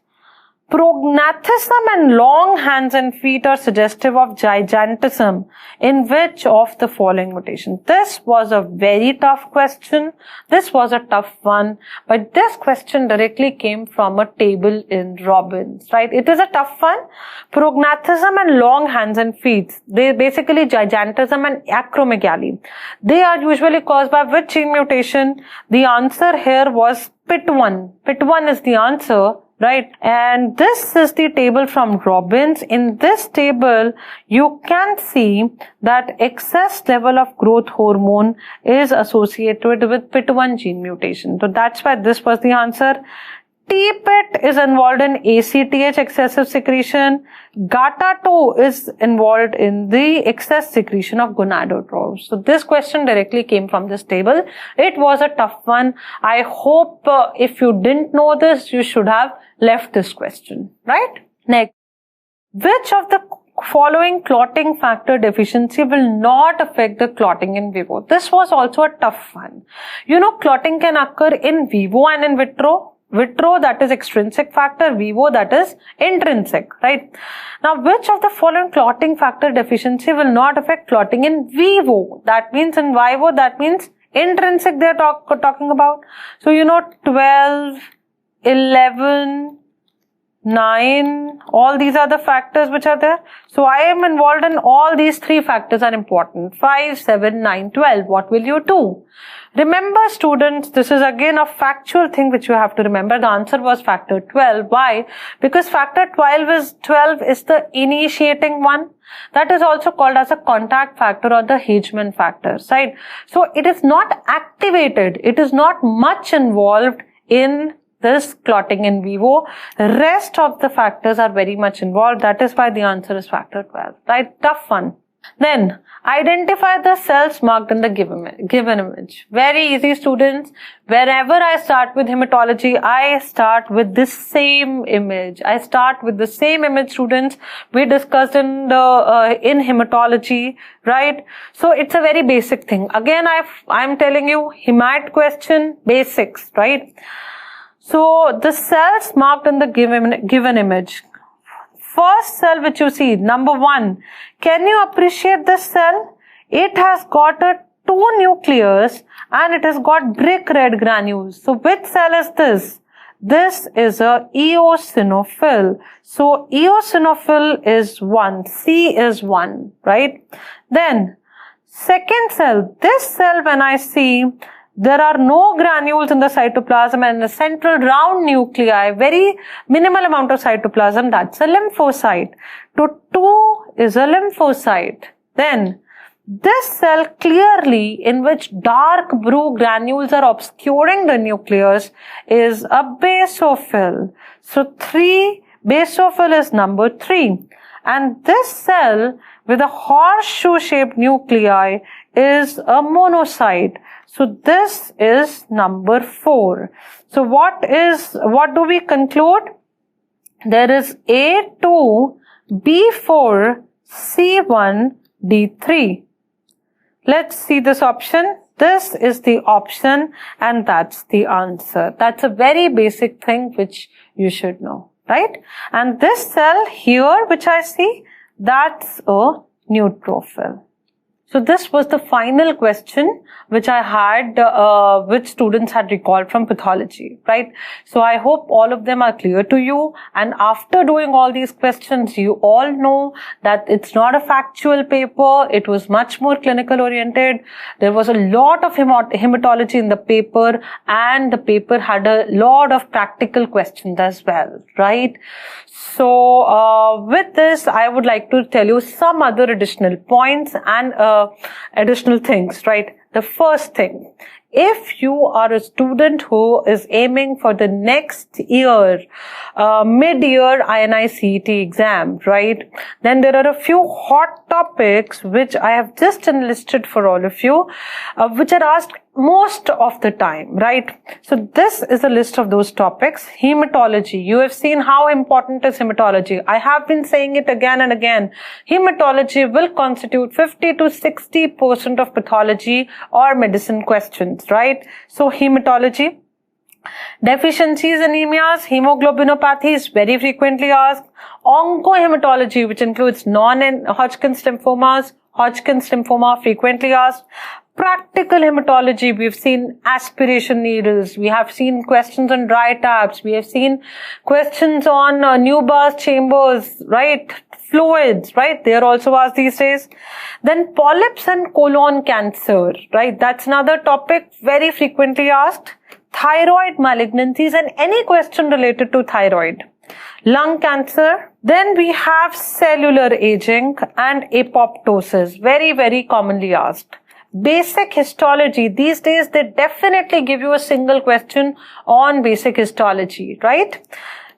Prognathism and long hands and feet are suggestive of gigantism in which of the following mutation? This was a very tough question. This was a tough one. But this question directly came from a table in Robbins, right? It is a tough one. Prognathism and long hands and feet, they basically gigantism and acromegaly. They are usually caused by which gene mutation? The answer here was PIT1. PIT1 is the answer. Right, and this is the table from Robbins. In this table, you can see that excess level of growth hormone is associated with PIT1 gene mutation. So that's why this was the answer. TPIT is involved in ACTH excessive secretion. GATA2 is involved in the excess secretion of gonadotropes. So this question directly came from this table. It was a tough one. I hope if you didn't know this, you should have left this question, right? Next, which of the following clotting factor deficiency will not affect the clotting in vivo? This was also a tough one. You know, clotting can occur in vivo and in vitro. Vitro, that is extrinsic factor, vivo, that is intrinsic, right? Now, which of the following clotting factor deficiency will not affect clotting in vivo? That means in vivo, that means intrinsic they are talking about. So, you know, 12, 11, 9, all these are the factors which are there. So I am involved in all these 3 factors are important. 5, 7, 9, 12. What will you do? Remember students, this is again a factual thing which you have to remember. The answer was factor 12. Why? Because factor 12 is the initiating one. That is also called as a contact factor or the Hedgeman factor, right? So it is not activated. It is not much involved in this clotting in vivo. The rest of the factors are very much involved. That is why the answer is factor 12, right? Tough one. Then, identify the cells marked in the given image. Very easy, students. Wherever I start with hematology, I start with this same image. I start with the same image, students. We discussed in hematology, right? So it's a very basic thing. Again, I'm telling you, hemat question, basics, right? So the cells marked in the given image. First cell which you see, number 1. Can you appreciate this cell? It has got 2 nucleus and it has got brick red granules. So which cell is this? This is a eosinophil. So eosinophil is 1. C is 1, right? Then second cell, this cell when I see, there are no granules in the cytoplasm and the central round nuclei, very minimal amount of cytoplasm, that's a lymphocyte. So 2 is a lymphocyte. Then this cell clearly in which dark blue granules are obscuring the nucleus is a basophil. So 3, basophil is number 3. And this cell with a horseshoe shaped nuclei is a monocyte. So this is number 4. So what do we conclude? There is A2, B4, C1, D3. Let's see this option. This is the option and that's the answer. That's a very basic thing which you should know, right? And this cell here which I see, that's a neutrophil. So this was the final question which I had, which students had recalled from pathology, right? So I hope all of them are clear to you. And after doing all these questions, you all know that it's not a factual paper. It was much more clinical oriented. There was a lot of hematology in the paper and the paper had a lot of practical questions as well, right? So with this, I would like to tell you some other additional points and additional things, right? The first thing, if you are a student who is aiming for the next year, mid-year INI-CET exam, right? Then there are a few hot topics which I have just enlisted for all of you, which are asked most of the time, right? So this is a list of those topics. Hematology. You have seen how important is hematology. I have been saying it again and again. Hematology will constitute 50 to 60% of pathology or medicine questions, right? So hematology. Deficiencies, anemias, hemoglobinopathy is very frequently asked. Oncohematology, which includes non-Hodgkin's lymphomas, Hodgkin's lymphoma frequently asked. Practical hematology, we've seen aspiration needles, we have seen questions on dry taps, we have seen questions on Neubauer's chambers, right? Fluids, right? They are also asked these days. Then polyps and colon cancer, right? That's another topic very frequently asked. Thyroid malignancies and any question related to thyroid. Lung cancer. Then we have cellular aging and apoptosis, very, very commonly asked. Basic histology. These days, they definitely give you a single question on basic histology, right?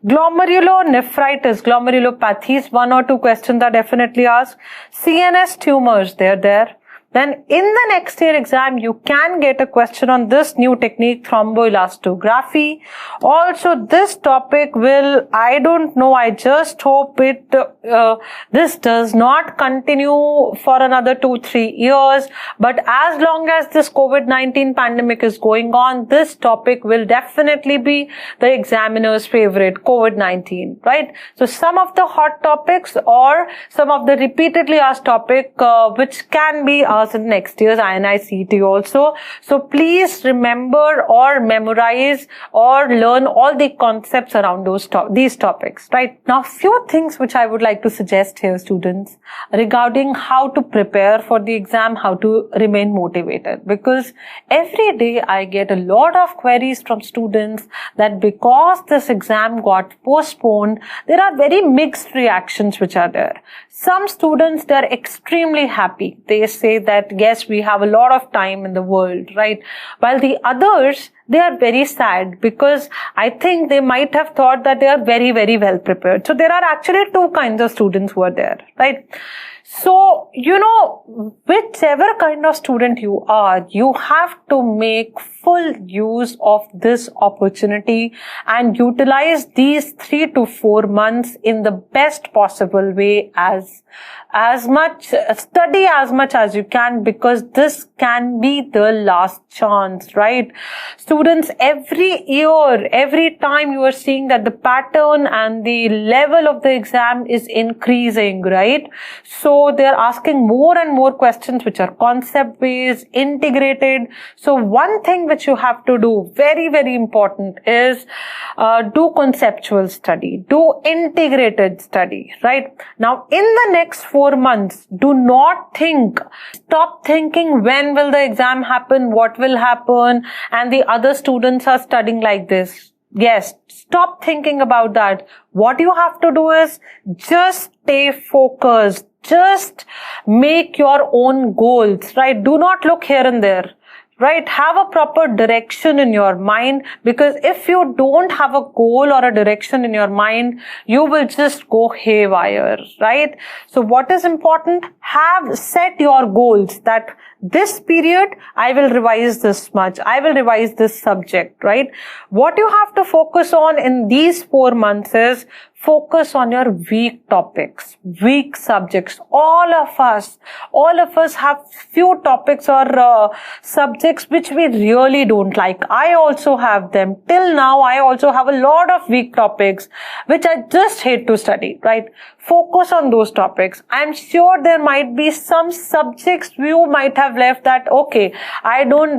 Glomerulonephritis, glomerulopathies, 1 or 2 questions are definitely asked. CNS tumors, they're there. Then in the next year exam, you can get a question on this new technique, thromboelastography. Also, this topic will, I don't know, I just hope this does not continue for another 2-3 years. But as long as this COVID-19 pandemic is going on, this topic will definitely be the examiner's favorite, COVID-19, right? So some of the hot topics or some of the repeatedly asked topic, which can be us in next year's INI-CET also. So please remember or memorize or learn all the concepts around these topics, right? Now, few things which I would like to suggest here, students, regarding how to prepare for the exam, how to remain motivated, because every day I get a lot of queries from students that because this exam got postponed, there are very mixed reactions which are there. Some students, they're extremely happy. They say that, yes, we have a lot of time in the world, right? While the others, they are very sad because I think they might have thought that they are very, very well prepared. So there are actually two kinds of students who are there, right? So, whichever kind of student you are, you have to make full use of this opportunity and utilize these 3 to 4 months in the best possible way, study as much as you can, because this can be the last chance, right? Students, every year, every time you are seeing that the pattern and the level of the exam is increasing, right? So they are asking more and more questions which are concept based, integrated. So one thing which you have to do, very, very important, is do conceptual study, do integrated study, right? Now in the next 4 months, do not stop thinking when will the exam happen, what will happen, and the other students are studying like this. Yes, stop thinking about that. What you have to do is just stay focused. Just make your own goals, right? Do not look here and there, right? Have a proper direction in your mind, because if you don't have a goal or a direction in your mind, you will just go haywire, right? So what is important? Set your goals that this period, I will revise this much. I will revise this subject, right? What you have to focus on in these 4 months is focus on your weak topics, weak subjects. All of us have few topics or subjects which we really don't like. I also have them. Till now, I also have a lot of weak topics which I just hate to study, right? Focus on those topics. I'm sure there might be some subjects you might have left that, okay,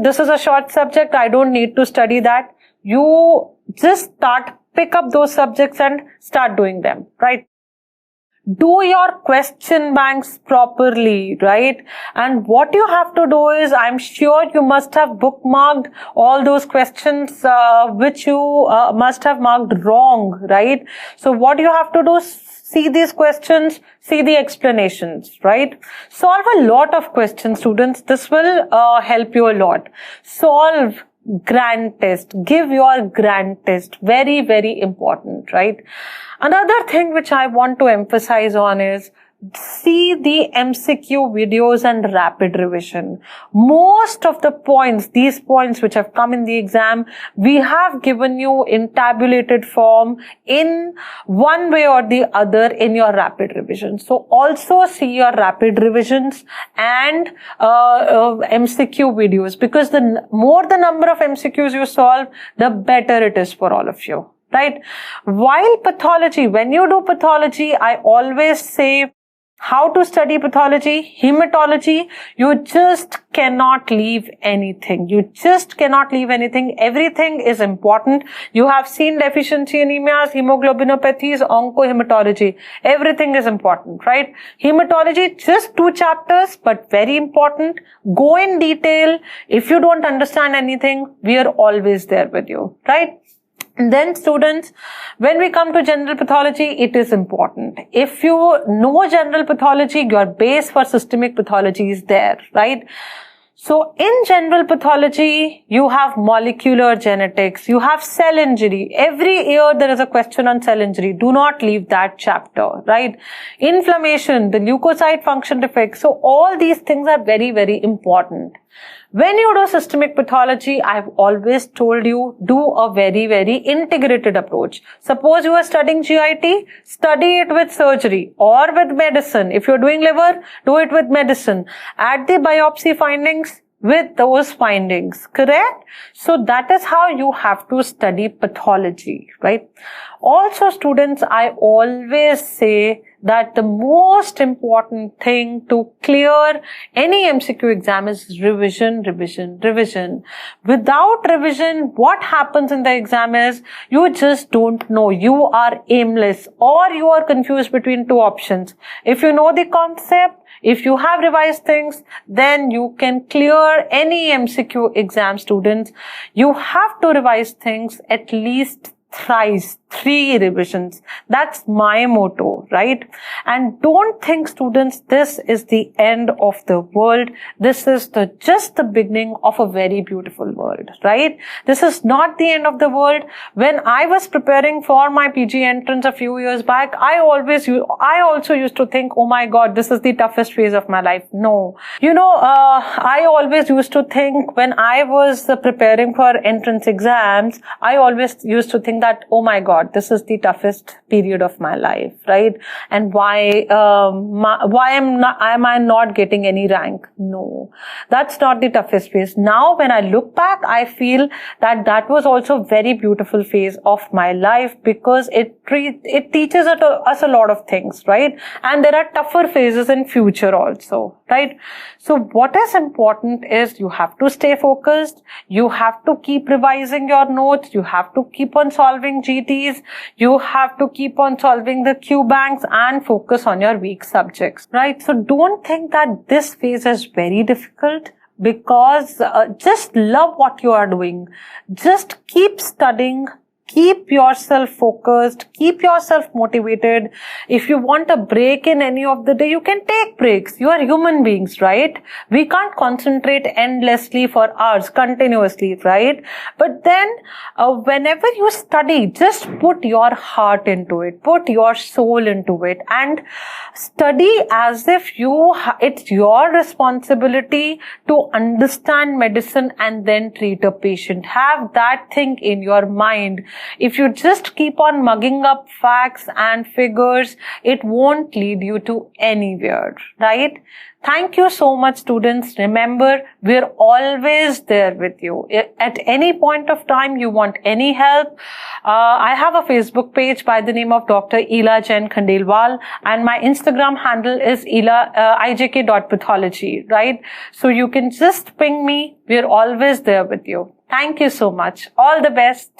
this is a short subject, I don't need to study that. You just pick up those subjects and start doing them, right? Do your question banks properly, right? And what you have to do is, I'm sure you must have bookmarked all those questions which you must have marked wrong, right? So what you have to do is see these questions, see the explanations, right? Solve a lot of questions, students. This will help you a lot. Solve grand test. Give your grand test. Very, very important, right? Another thing which I want to emphasize on is see the MCQ videos and rapid revision. Most of the points, these points which have come in the exam, we have given you in tabulated form in one way or the other in your rapid revision. So also see your rapid revisions and MCQ videos, because the more the number of MCQs you solve, the better it is for all of you, right? While pathology, when you do pathology, I always say how to study pathology, hematology, you just cannot leave anything. You just cannot leave anything. Everything is important. You have seen deficiency anemias, hemoglobinopathies, oncohematology. Everything is important, right? Hematology, just 2 chapters, but very important. Go in detail. If you don't understand anything, we are always there with you, right? And then students, when we come to general pathology, it is important. If you know general pathology, your base for systemic pathology is there, right? So in general pathology, you have molecular genetics, you have cell injury. Every year there is a question on cell injury. Do not leave that chapter, right? Inflammation, the leukocyte function defects. So all these things are very, very important. When you do systemic pathology, I've always told you, do a very, very integrated approach. Suppose you are studying GIT, study it with surgery or with medicine. If you're doing liver, do it with medicine. Add the biopsy findings with those findings, correct? So that is how you have to study pathology, right? Also students, I always say that the most important thing to clear any MCQ exam is revision, revision, revision. Without revision, what happens in the exam is you just don't know. You are aimless, or you are confused between two options. If you know the concept, if you have revised things, then you can clear any MCQ exam, students. You have to revise things at least thrice, 3 revisions. That's my motto, right? And don't think, students, this is the end of the world. This is just the beginning of a very beautiful world, right? This is not the end of the world. When I was preparing for my PG entrance a few years back, I also used to think, oh my God, this is the toughest phase of my life. No. I always used to think, when I was preparing for entrance exams, I always used to think that, oh my God, this is the toughest period of my life, right? And why am I not getting any rank? No, that's not the toughest phase. Now, when I look back, I feel that was also a very beautiful phase of my life, because it teaches us a lot of things, right? And there are tougher phases in future also, right? So what is important is you have to stay focused. You have to keep revising your notes. You have to keep on solving GTs. You have to keep on solving the Q banks and focus on your weak subjects, right? So don't think that this phase is very difficult, because just love what you are doing. Just keep studying. Keep yourself focused, keep yourself motivated. If you want a break in any of the day, you can take breaks. You are human beings, right? We can't concentrate endlessly for hours, continuously, right? But then, whenever you study, just put your heart into it, put your soul into it, and study as if it's your responsibility to understand medicine and then treat a patient. Have that thing in your mind. If you just keep on mugging up facts and figures, it won't lead you to anywhere, right? Thank you so much, students. Remember, we're always there with you. At any point of time you want any help, I have a Facebook page by the name of Dr. Ela Jain Khandelwal, and my Instagram handle is ijk.pathology, right? So you can just ping me. We're always there with you. Thank you so much. All the best.